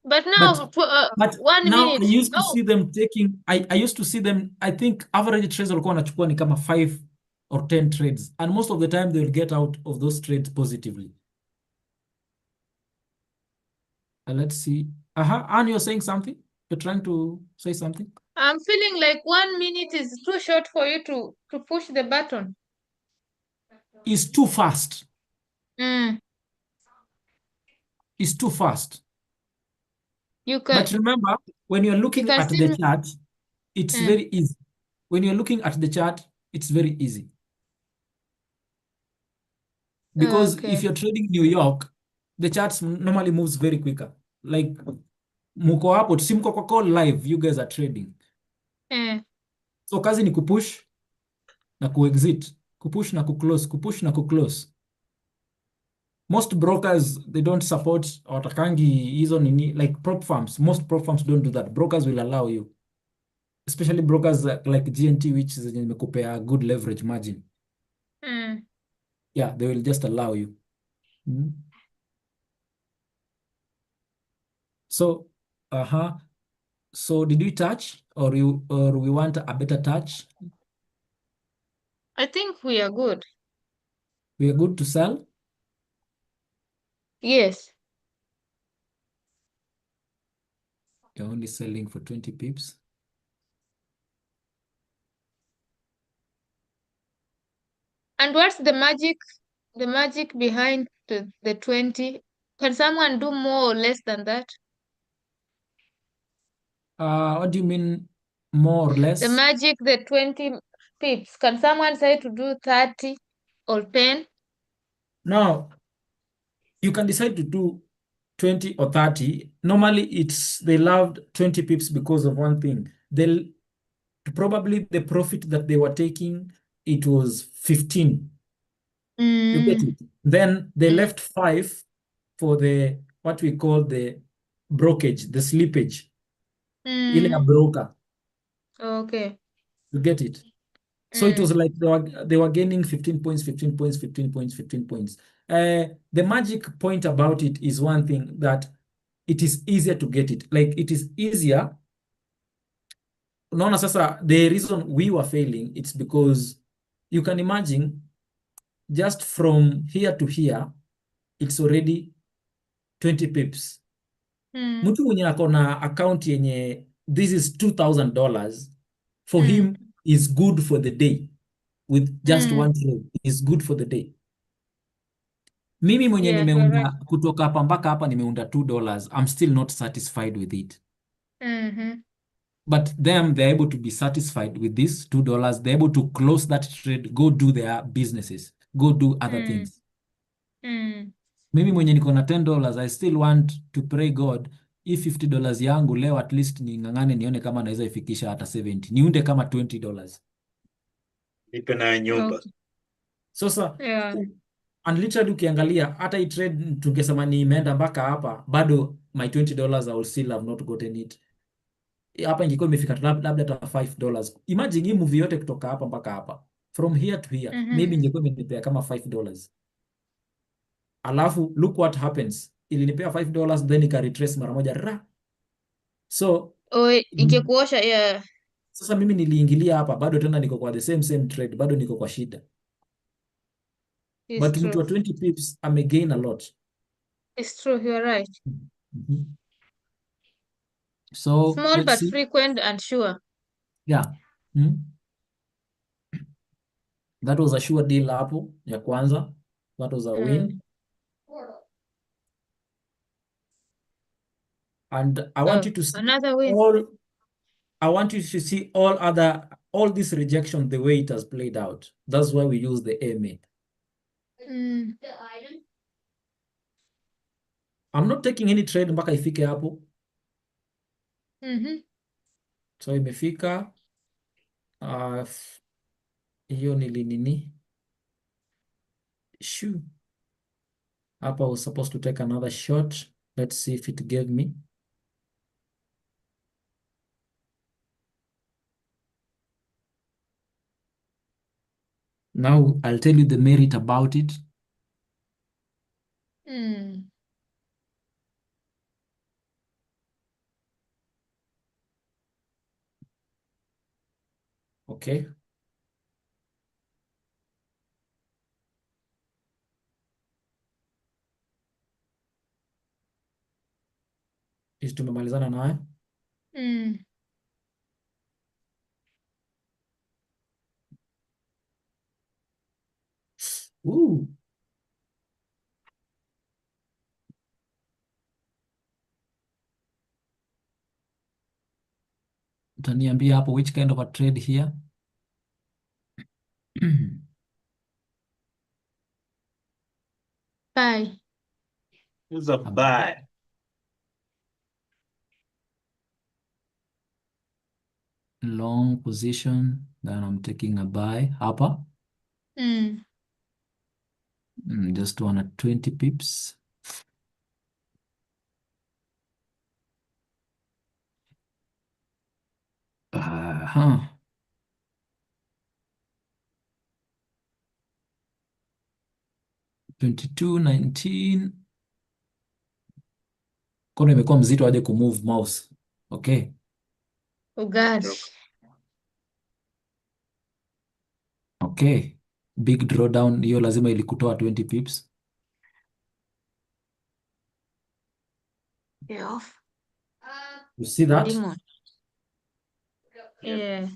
But now, But 1 now minute. I used to see them taking, I used to see them, I think average trades walikuwa wanachukua ni kama 5 or 10 trades. And most of the time they will get out of those trades positively. Let's see. Anne, you're saying something? You're trying to say something? I'm feeling like 1 minute is too short for you to push the button. It's too fast. Mm. It's too fast. You can. But remember, when you're looking can at still- the chart, it's very easy. When you're looking at the chart, it's very easy. Because Okay. if you're trading New York, the charts normally moves very quicker. Like, muko hapo, si mko kwa call live, you guys are trading. So kazi ni kupush na kuexit, kupush na kuclose, kupush na kuclose. Most brokers, they don't support watakangi hizo nini, like prop firms. Most prop firms don't do that. Brokers will allow you. Especially brokers like GNT, which is a good leverage margin. Yeah, they will just allow you. So, So did we touch or we want a better touch? I think we are good. We are good to sell? Yes. You're only selling for 20 pips. And what's the magic behind the 20? Can someone do more or less than that? What do you mean more or The less? magic, the 20 pips. Can someone say to do 30 or 10? Now, you can decide to do 20 or 30. Normally, they loved 20 pips because of one thing. Probably the profit that they were taking, it was 15. You get it? Then they left 5 for what we call the brokerage, the slippage. Ile ya broker. Okay. You get it? So it was like they were gaining 15 points, 15 points, 15 points, 15 points. The magic point about it is one thing, that it is easier to get it. Like, it is easier. Unaona sasa, the reason we were failing, it's because you can imagine just from here to here, it's already 20 pips. Mtu mwenye ako na account yenye this is $2,000, for him is good for the day. With just one trade is good for the day. Mimi mwenye Yeah, nimeunda correct. kutoka hapa mpaka hapa nimeunda $2, I'm still not satisfied with it. But them, they're able to be satisfied with this $2. They're able to close that trade, go do their businesses, go do other things. Mimi mwenye niko na $10, I still want to pray God, if $50 yangu leo at least ning'ang'ane nione kama naweza ifikisha hata 70. Niunde kama $20. Nipe na nyumba. Okay. Sasa Yeah. and literally ukiangalia hata hii trade tungesema ni imeenda mpaka hapa, bado my $20 I will still have not gotten it. Hapa ingekuwa imefika labda hata $5. Imagine hii movie yote kutoka hapa mpaka hapa, from here to here, maybe ingekuwa imenipea kama $5. Alafu look what happens, ilinipea $5 then ika retrace mara moja ra. So Ingekuosha, yeah. sasa mimi niliingilia hapa, bado tena niko kwa the same trade, bado niko kwa shida. It's But mtu wa true. 20 pips amegain a lot. It's true, you're right. So Small let's but see. frequent and sure. Yeah. That was a sure deal hapo ya kwanza. That was a win. And I want you to see Another win. I want you to see all this rejection, the way it has played out. That's why we use the AMA. I'm not taking any trade mpaka ifike hapo. So imefika hiyo nini shoo. Hapa I was supposed to take another shot. Let's see if it gave me. Now I'll tell you the merit about it. Okay. Is tumemalizana naye. Ooh. Utaniambia hapo which kind of a trade here. Bye. Use a buy. Long position, then I'm taking a buy hapa. Just 120 pips. Uh-huh. $22.19. Kono imekuwa mzito aje kumove mouse. Okay. Ugali. Okay. Big drawdown hiyo lazima ilikutoa 20 pips. Yeah. You see that? Lemon. Yeah.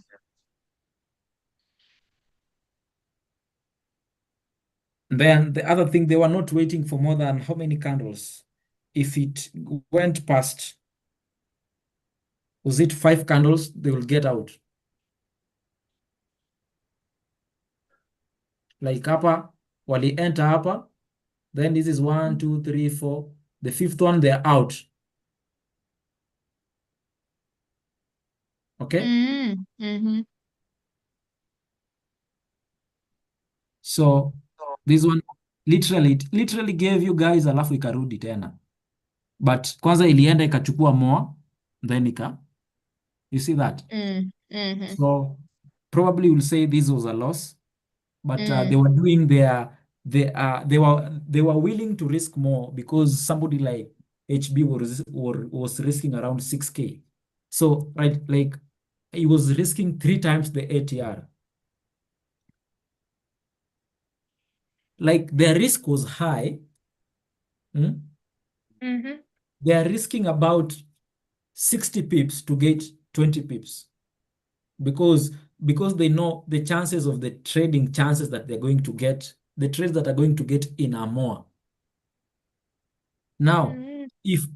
Then the other thing, they were not waiting for more than how many candles? If it went past, was it 5 candles, they will get out. Like hapa, wali enter hapa, then this is 1, 2, 3, 4. The 5th one, they're out. Okay? Mm-hmm. So this one literally gave you guys alafu ikarudi tena. But kwanza ilienda ikachukua more, then you see that? Mm-hmm. So probably you'll say this was a loss, but they were doing they were willing to risk more because somebody like HB was risking around 6K. So right, like he was risking 3 times the ATR. Like their risk was high. Mm-hmm. They are risking about 60 pips to get 20 pips because they know the chances of the trading chances that they're going to get, the trades that are going to get in are more. Now, if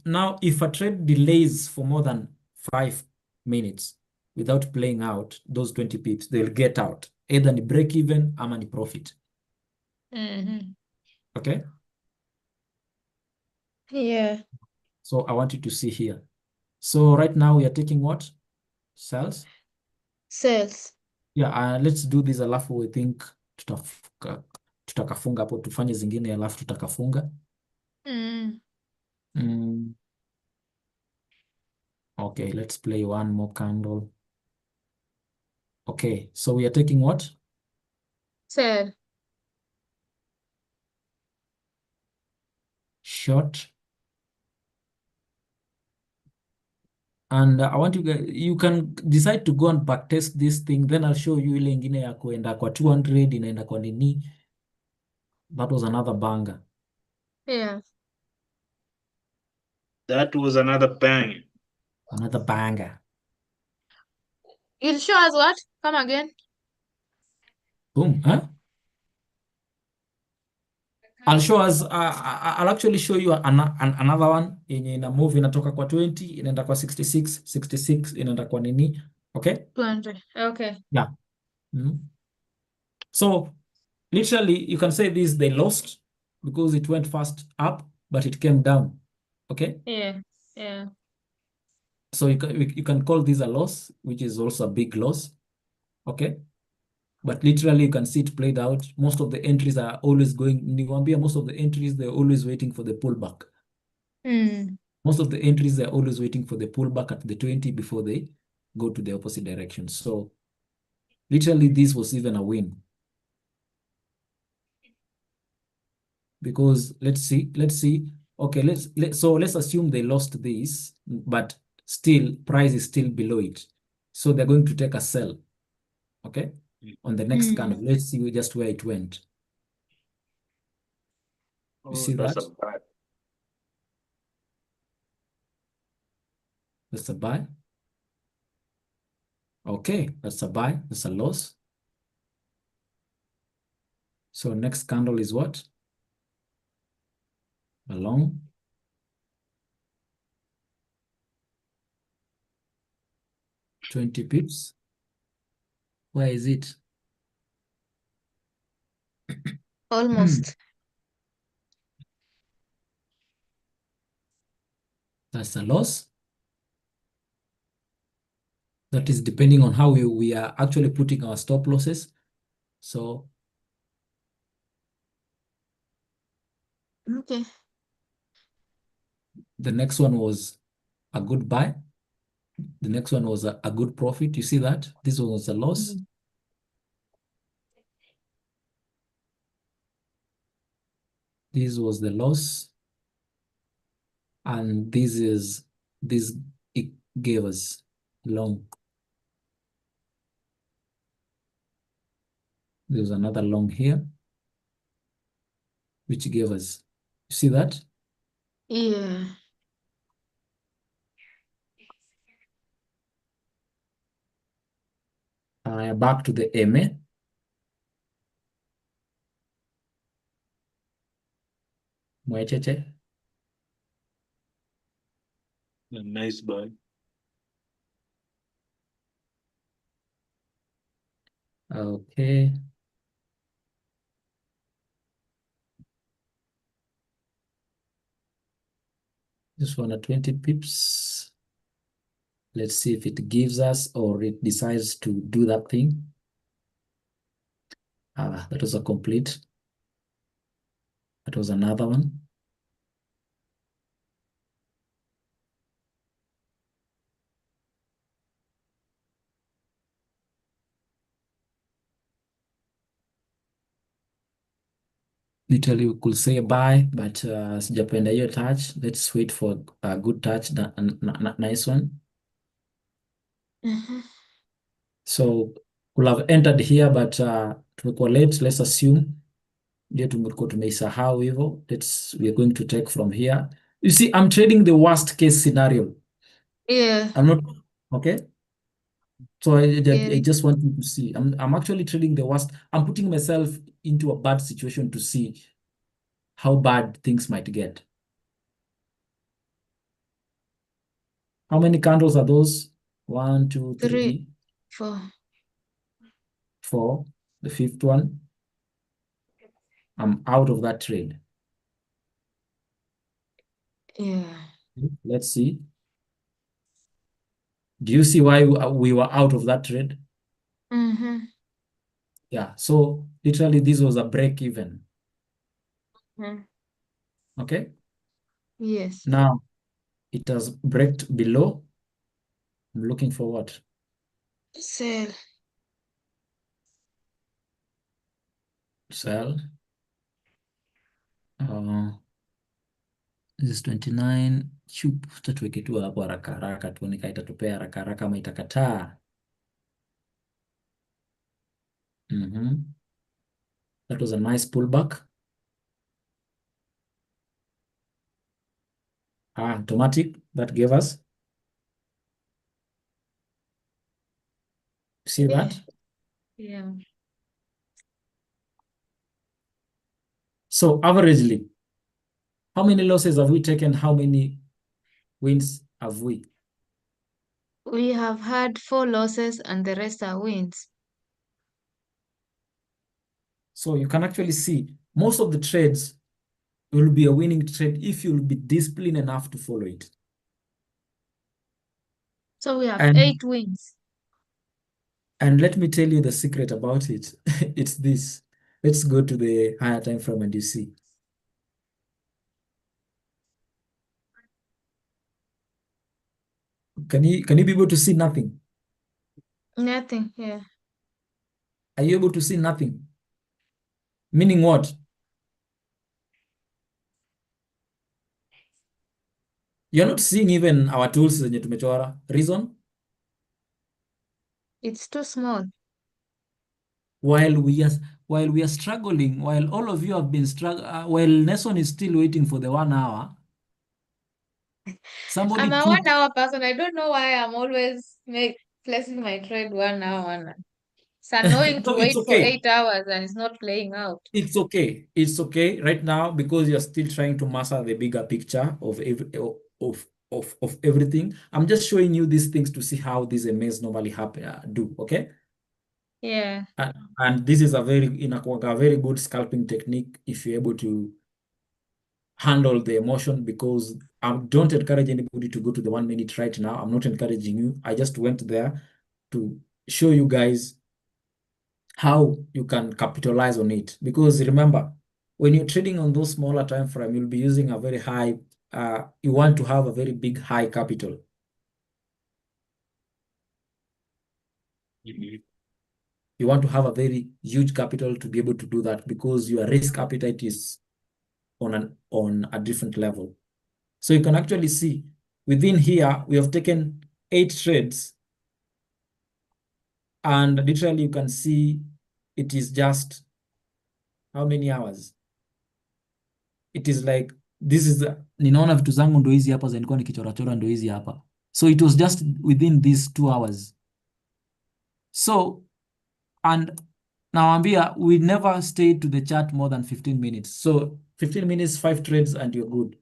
a trade delays for more than 5 minutes without playing out those 20 pips, they'll get out either ni break even ama ni profit. Mm-hmm. Okay? Yeah. So I want you to see here. So right now we are taking what? Cells? Sales. Yeah, let's do this alafu we think tutakafunga hapo, tufanye zingine alafu tutakafunga. Okay, let's play one more candle. Okay, so we are taking what? Sell. Short. And I want you guys, you can decide to go and backtest this thing, then I'll show you ile ingine ya kuenda kwa 200 inaenda kwa nini. That was another banger. Yeah. That was another bang. Another banger. You'll show us what? Come again. Boom, huh? I'll show us, I'll actually show you another one yenye ina move inatoka kwa 20 inaenda kwa 66, 66 inaenda kwa nini. Okay? 200. Okay. Yeah. So literally you can say this, they lost because it went fast up, but it came down. Okay? Yeah. Yeah. So you can call this a loss, which is also a big loss. Okay? But literally you can see it played out. Most of the entries are always going, most of the entries, they're always waiting for the pullback. Most of the entries, they're always waiting for the pullback at the 20 before they go to the opposite direction. So literally this was even a win. Because let's see. Okay, let's assume they lost this, but still price is still below it. So they're going to take a sell. Okay? On the next candle. Let's see just where it went. You see that's that? a bad. That's a buy. Okay, that's a buy. That's a loss. So next candle is what? A long. $20 pips. Where is it? Almost. That's a loss. That is depending on how we are actually putting our stop losses. So Okay. the next one was a good buy. The next one was a good profit. You see that? This one was a loss. This was the loss. And this it gave us long. There's another long here, which gave us, you see that? Yeah. Back to the MA. Mwecheche. Nice boy. Okay. This one at 20 pips. Let's see if it gives us or it decides to do that thing. That was a complete. That was another one. Literally, we could say bye, but sijapenda hiyo touch. Let's wait for a good touch, nice one. So we'll have entered here, but tumekuwa late, let's assume. Ndio tumekuwa tumeisahau hivyo. We are going to take from here. You see, I'm trading the worst case scenario. Yeah. I'm not, okay? So I Yeah. just want you to see. I'm actually trading the worst. I'm putting myself into a bad situation to see how bad things might get. How many candles are those? 1, 2, 3, 3, 4. 4. The fifth one. I'm out of that trade. Yeah. Let's see. Do you see why we were out of that trade? Mm-hmm. Yeah. So literally, this was a break even. Mm-hmm. Okay. Yes. Now it has braked below. I'm looking for what? Sell. Sell. This is 29. Chup, tuweke tu hapo haraka haraka tuone kama itatupea haraka haraka kama itakataa. That was a nice pullback. Automatic, that gave us. See that? Yeah. So averagely, how many losses have we taken? How many wins have we? We have had 4 losses and the rest are wins. So you can actually see most of the trades will be a winning trade if you'll be disciplined enough to follow it. So we have And 8 wins. And let me tell you the secret about it. It's this. Let's go to the higher time frame and you see. Can you be able to see nothing? Nothing here. Are you able to see nothing? Meaning what? You're not seeing even our tools zenye tumechora. Reason? It's too small. While we are struggling, while all of you have been struggling, while Nelson is still waiting for the 1 hour, somebody I'm a took 1 hour person. I don't know why I'm always placing my trade 1 hour. It's annoying to no, it's wait for okay. 8 hours and it's not playing out. It's okay. It's okay right now because you're still trying to master the bigger picture of everything. I'm just showing you these things to see how these MAs normally do. Okay. Yeah. And this is a very good scalping technique if you're able to handle the emotion, because I don't encourage anybody to go to the 1 minute right now. I'm not encouraging you. I just went there to show you guys how you can capitalize on it. Because remember, when you're trading on those smaller time frame, you'll be using a very high, you want to have a very big high capital. You want to have a very huge capital to be able to do that, because your risk appetite is on a different level. So you can actually see within here, we have taken 8 trades And literally you can see it is just how many hours? It is like this is ninaona vitu zangu ndo hizi hapa zilikuwa nikichorachora ndo hizi hapa. So it was just within these 2 hours. So, and nawambia we never stayed to the chart more than 15 minutes. So 15 minutes, 5 trades and you're good.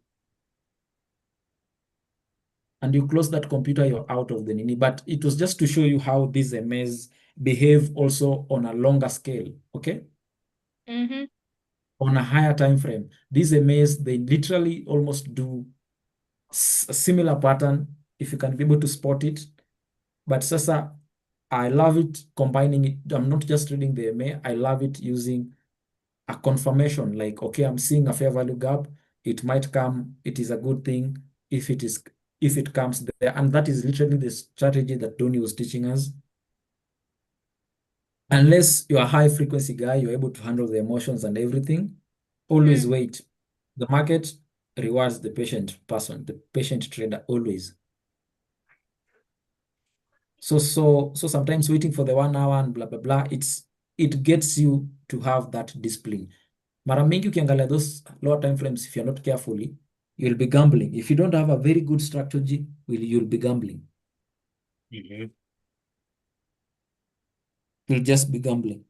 And you close that computer, you're out of the nini. But it was just to show you how these MAs behave also on a longer scale, okay? Mm-hmm. On a higher time frame. These MAs, they literally almost do a similar pattern if you can be able to spot it. But sasa, I love it combining it. I'm not just reading the MA, I love it using a confirmation like, okay, I'm seeing a fair value gap. It might come, it is a good thing if it comes there. And that is literally the strategy that Tony was teaching us. Unless you're a high frequency guy, you're able to handle the emotions and everything, always wait. The market rewards the patient person, the patient trader, always. So sometimes waiting for the 1 hour and blah, blah, blah, it gets you to have that discipline. Mara mingi ukiangalia those lower time frames, if you're not carefully, you'll be gambling. If you don't have a very good strategy, you'll be gambling. Mhm. You'll just be gambling.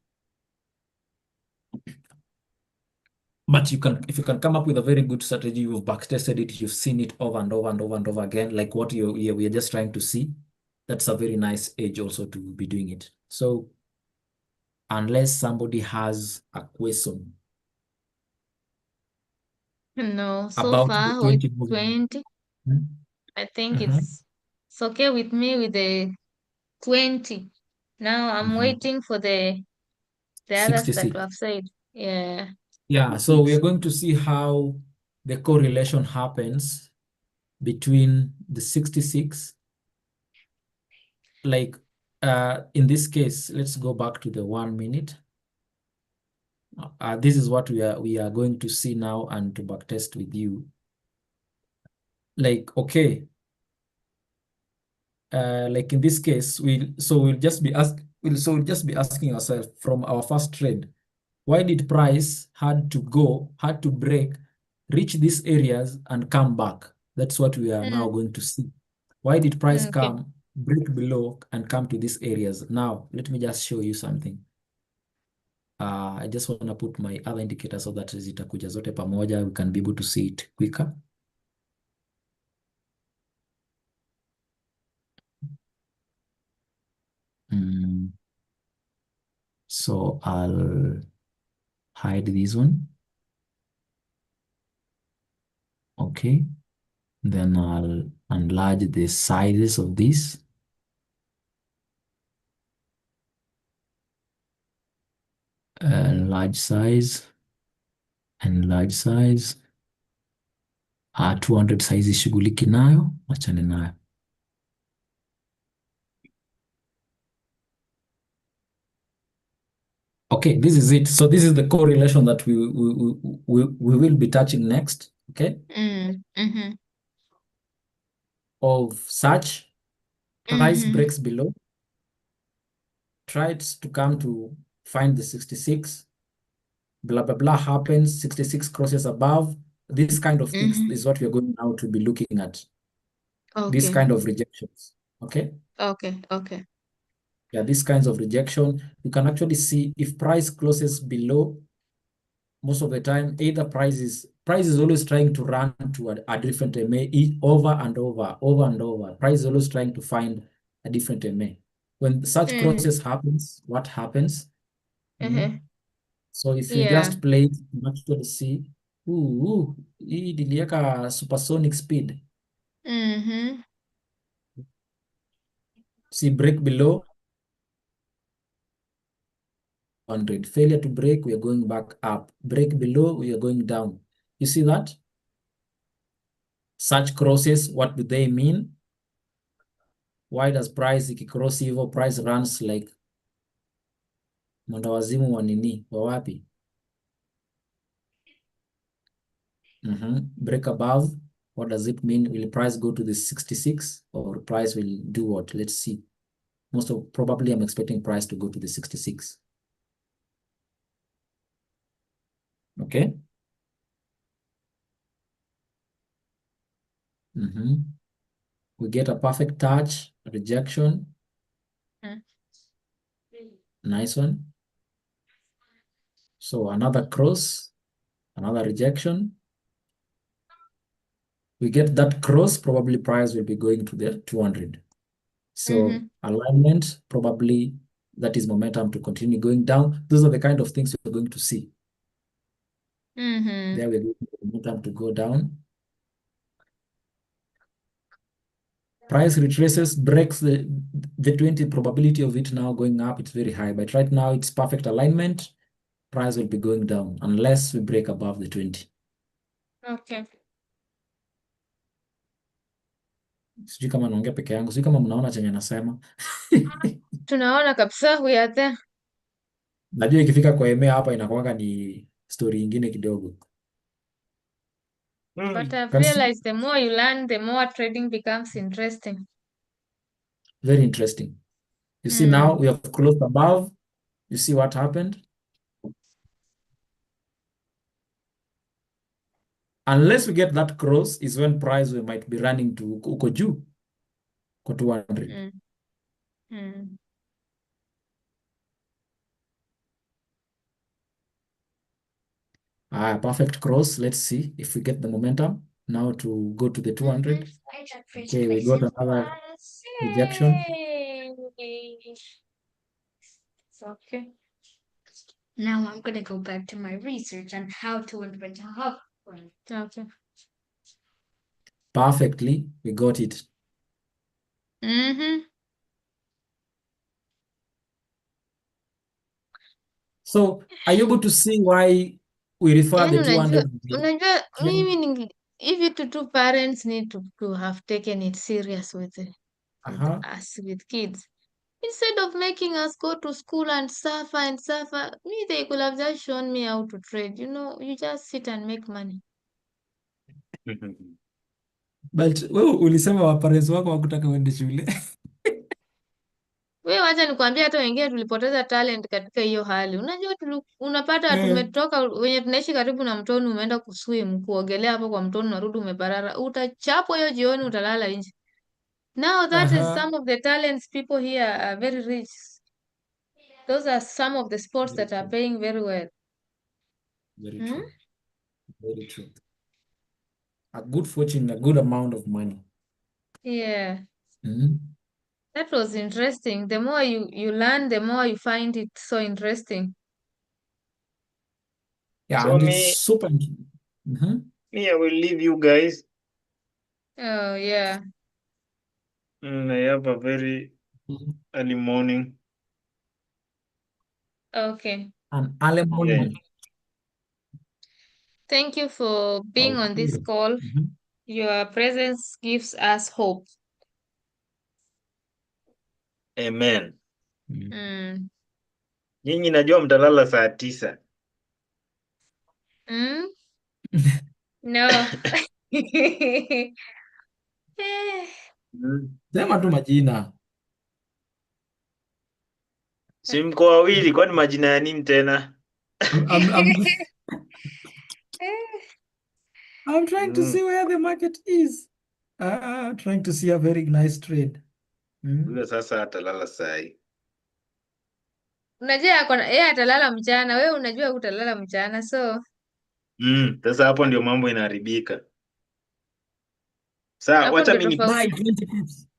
But if you can come up with a very good strategy, you've backtested it, you've seen it over and over and over and over again, like what we are just trying to see, that's a very nice age also to be doing it. So unless somebody has a question No, so about the far with 20 movement. 20, Hmm? I think Mhm. it's okay with me with the 20. Now I'm Mhm. waiting for the others that 66. you have said. Yeah. Yeah, so we are going to see how the correlation happens between the 66. Like in this case, let's go back to the 1 minute. This is what we are going to see now and to backtest with you. Like, okay, like in this case, we'll just be asking ourselves from our first trade, why did price had to break, reach these areas and come back? That's what we are now going to see. Why did price Okay. come, break below and come to these areas? Now, let me just show you something. I just want to put my other indicators so that zitakuja zote pamoja, we can be able to see it quicker. So I'll hide this one. Okay. Then I'll enlarge the sizes of this. Large size and large size. 200 size ishughuliki nayo, achane nayo. Okay, this is it. So this is the correlation that we will be touching next. Okay, Mm-hmm. of such price Mm-hmm. breaks below, tries to come to find the 66, blah blah blah happens, 66 crosses above. This kind of things Mm-hmm. is what we're going now to be looking at. These Okay. kind of rejections. Okay. Okay. Okay. Yeah, these kinds of rejection, you can actually see if price closes below, most of the time, either price is always trying to run to a different MA over and over and over. Price is always trying to find a different MA. When such crosses happens, what happens? Mm-hmm. So if you Yeah. just play, you can actually see, hii dilieka supersonic speed. Mm-hmm. See, break below 100. Failure to break, we are going back up. Break below, we are going down. You see that? Such crosses, what do they mean? Why does price ikicross hivyo, price runs like mwenda wazimu wa nini, wa wapi? Break above, what does it mean? Will price go to the 66 or price will do what? Let's see. probably I'm expecting price to go to the 66. Okay. We get a perfect touch, rejection. Mm. Nice one. So another cross, another rejection. We get that cross, probably price will be going to the 200. So alignment, probably that is momentum to continue going down. Those are the kind of things we're going to see. There we're going to momentum to go down. Price retraces, breaks the 20, probability of it now going up, it's very high. But right now it's perfect alignment. Price will be going down unless we break above the 20. Okay. Sijui kama naongea peke yangu, sijui kama mnaona chenye nasema. Tunaona kabisa, we are there. Najua ikifika kwa EMEA hapa inakuwanga ni story ingine kidogo. But I've Can see, realized the more you learn, the more trading becomes interesting. very interesting. You see now we have closed above. You see what happened? Unless we get that cross is when price we might be running to uko juu kwa 200. Perfect cross. Let's see if we get the momentum now to go to the 200. Okay, we got another rejection. Okay. Now I'm gonna go back to my research on how to invent a hover coin. Okay. Perfectly, we got it. So are you able to see why we refer Yaani the 200? unajua mimi hivi two parents need to have taken it serious with us with kids. Instead of making us go to school and suffer, me, they could have just shown me how to trade. You know, you just sit and make money. But wewe ulisema waparents wako wakutaka uende shule. Wewe wacha nikwambia, hata wengine tulipoteza talent katika hiyo hali. Unajua unapata tumetoka wenye tunaishi karibu na mtoni, umeenda kuswim, kuogelea hapo kwa mtoni, unarudi umeparara. Utachapwa hiyo jioni, utalala nje. Now that is some of the talents people here are very rich. Those are some of the sports that are paying very well. Very true. Very true. A good fortune, a good amount of money. Yeah. That was interesting. The more you learn, the more you find it so interesting. Yeah, So and me, it's super. me, I will leave you guys. Oh, yeah. I have a very early morning. Okay. An early morning. Thank you for being on this call. Your presence gives us hope. Amen. Mm. Nyinyi najua mtalala saa 9. No. Sema tu majina. Si mko wawili, kwani majina ya nini tena? I'm trying to see where the market is. Trying to see a very nice trade. Huyo sasa atalala saa hii. Unajua yeye atalala mchana, wewe unajua utalala mchana, so Sasa hapo ndio mambo inaharibika. Sasa wacha mimi buy 20 pips.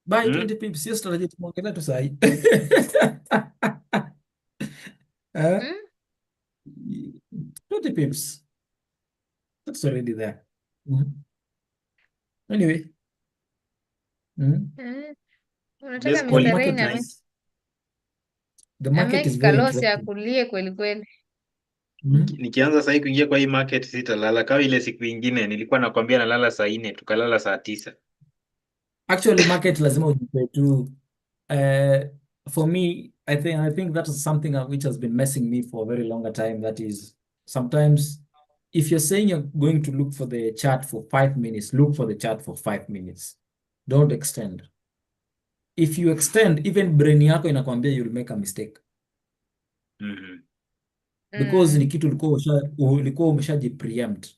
Buy 20 pips. Sio strategy tumeongelea tu saa hii. 20 pips. That's already there. Anyway. Unataka call Mr. it Rain nice. The market is very Kalosi interesting. akulie kweli kweli. Nikianza saa hii kuingia kwa hii market sitalala. Kama ile siku ingine nilikuwa nakwambia nalala saa 4, tukalala saa 9. Actually, market lazima ujipe tu. For me, I think that is something which has been messing me for a very longer time. That is, sometimes if you're saying you're going to look for the chart for 5 minutes, look for the chart for 5 minutes. Don't extend. if you extend, even brain yako inakwambia you'll make a mistake Mhm. because ni Mm. kitu ulikuwa umeshaji preempt.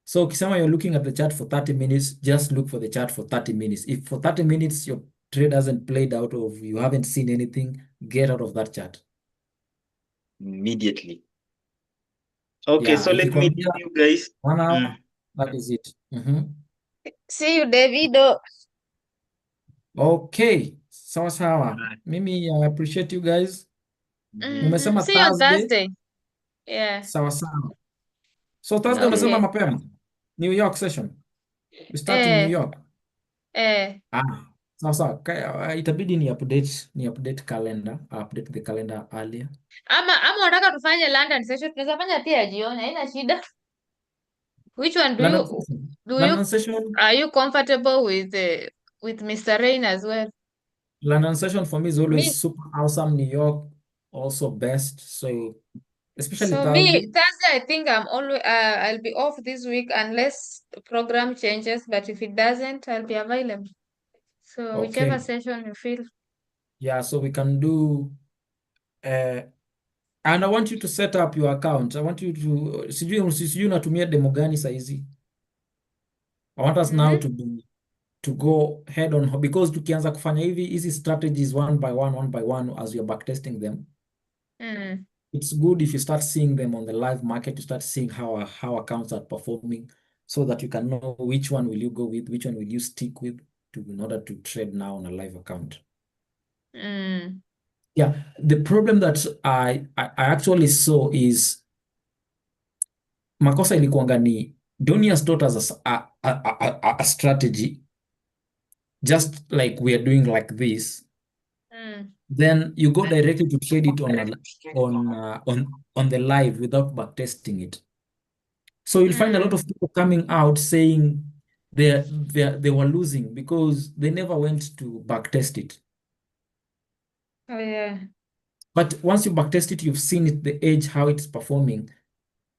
So ukisema you're looking at the chart for 30 minutes, just look for the chart for 30 minutes. If for 30 minutes your trade hasn't played out or you haven't seen anything, get out of that chart. Immediately. Okay, Yeah, so let me ikikwambia tell you guys. 1 hour, Mm. that is it. Mhm. See you, Davido. Okay, sawa sawa. Alright. Mimi I appreciate you guys. Umesema See you on Thursday, Thursday. Yeah. sawa sawa. So Thursday umesema Okay. mapema. New York session. We start in New York. Sawa sawa. Itabidi ni update calendar, update the calendar earlier. Ama unataka tufanye London session, tunaweza fanya pia jioni, haina shida. Which one London session. are you comfortable with Mr. Rain as well? London session for me is always Me, super awesome. New York also best. So especially so Thursday. Thursday, I think I'll be off this week unless the program changes, but if it doesn't, I'll be available. So whichever Okay. session you feel. Yeah, so we can do and I want you to set up your account. I want you to sijui unatumia demo gani saizi. I want us now to go head on because tukianza kufanya hizi strategies one by one as you're backtesting them. It's good if you start seeing them on the live market, you start seeing how accounts are performing so that you can know which one will you go with, which one will you stick with in order to trade now on a live account. Yeah, the problem that I actually saw is makosa ilikuwanga ni Donia's taught us a strategy just like we are doing like this. Then you go directly to trade it on the live without backtesting it. So you'll find a lot of people coming out saying they were losing because they never went to backtest it. Oh yeah. But once you backtest it, you've seen it, the edge, how it's performing.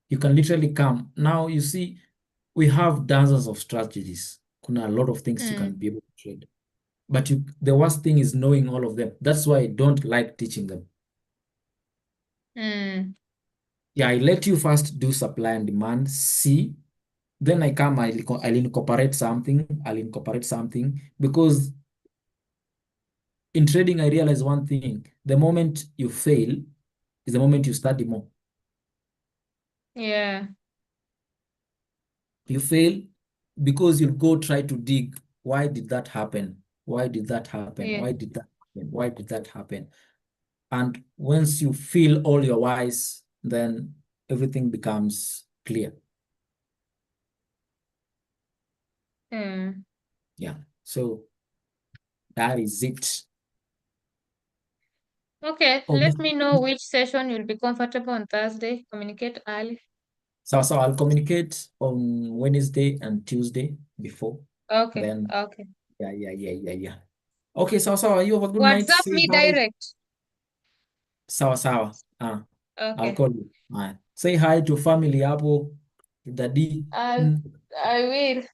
You can literally come. Now you see, we have dozens of strategies. Kuna a lot of things you can be able to trade. But the worst thing is knowing all of them. That's why I don't like teaching them. Yeah, I let you first do supply and demand, see. Then I come, I'll incorporate something. Because in trading, I realize one thing. The moment you fail is the moment you study more. Yeah. You fail because you'll go try to dig. Why did that happen? Why did that happen? Yeah. Why did that happen? Why did that happen? And once you feel all your whys, then everything becomes clear. Yeah. So that is it. Okay, let me know which session you'll be comfortable on Thursday. Communicate early. So I'll communicate on Wednesday and Tuesday before. Okay. Then Okay. yeah. Okay, so you have a good night. WhatsApp Say me hi. direct. Sawa. I'll Okay. call you. Say hi to family hapo, to daddy. I will.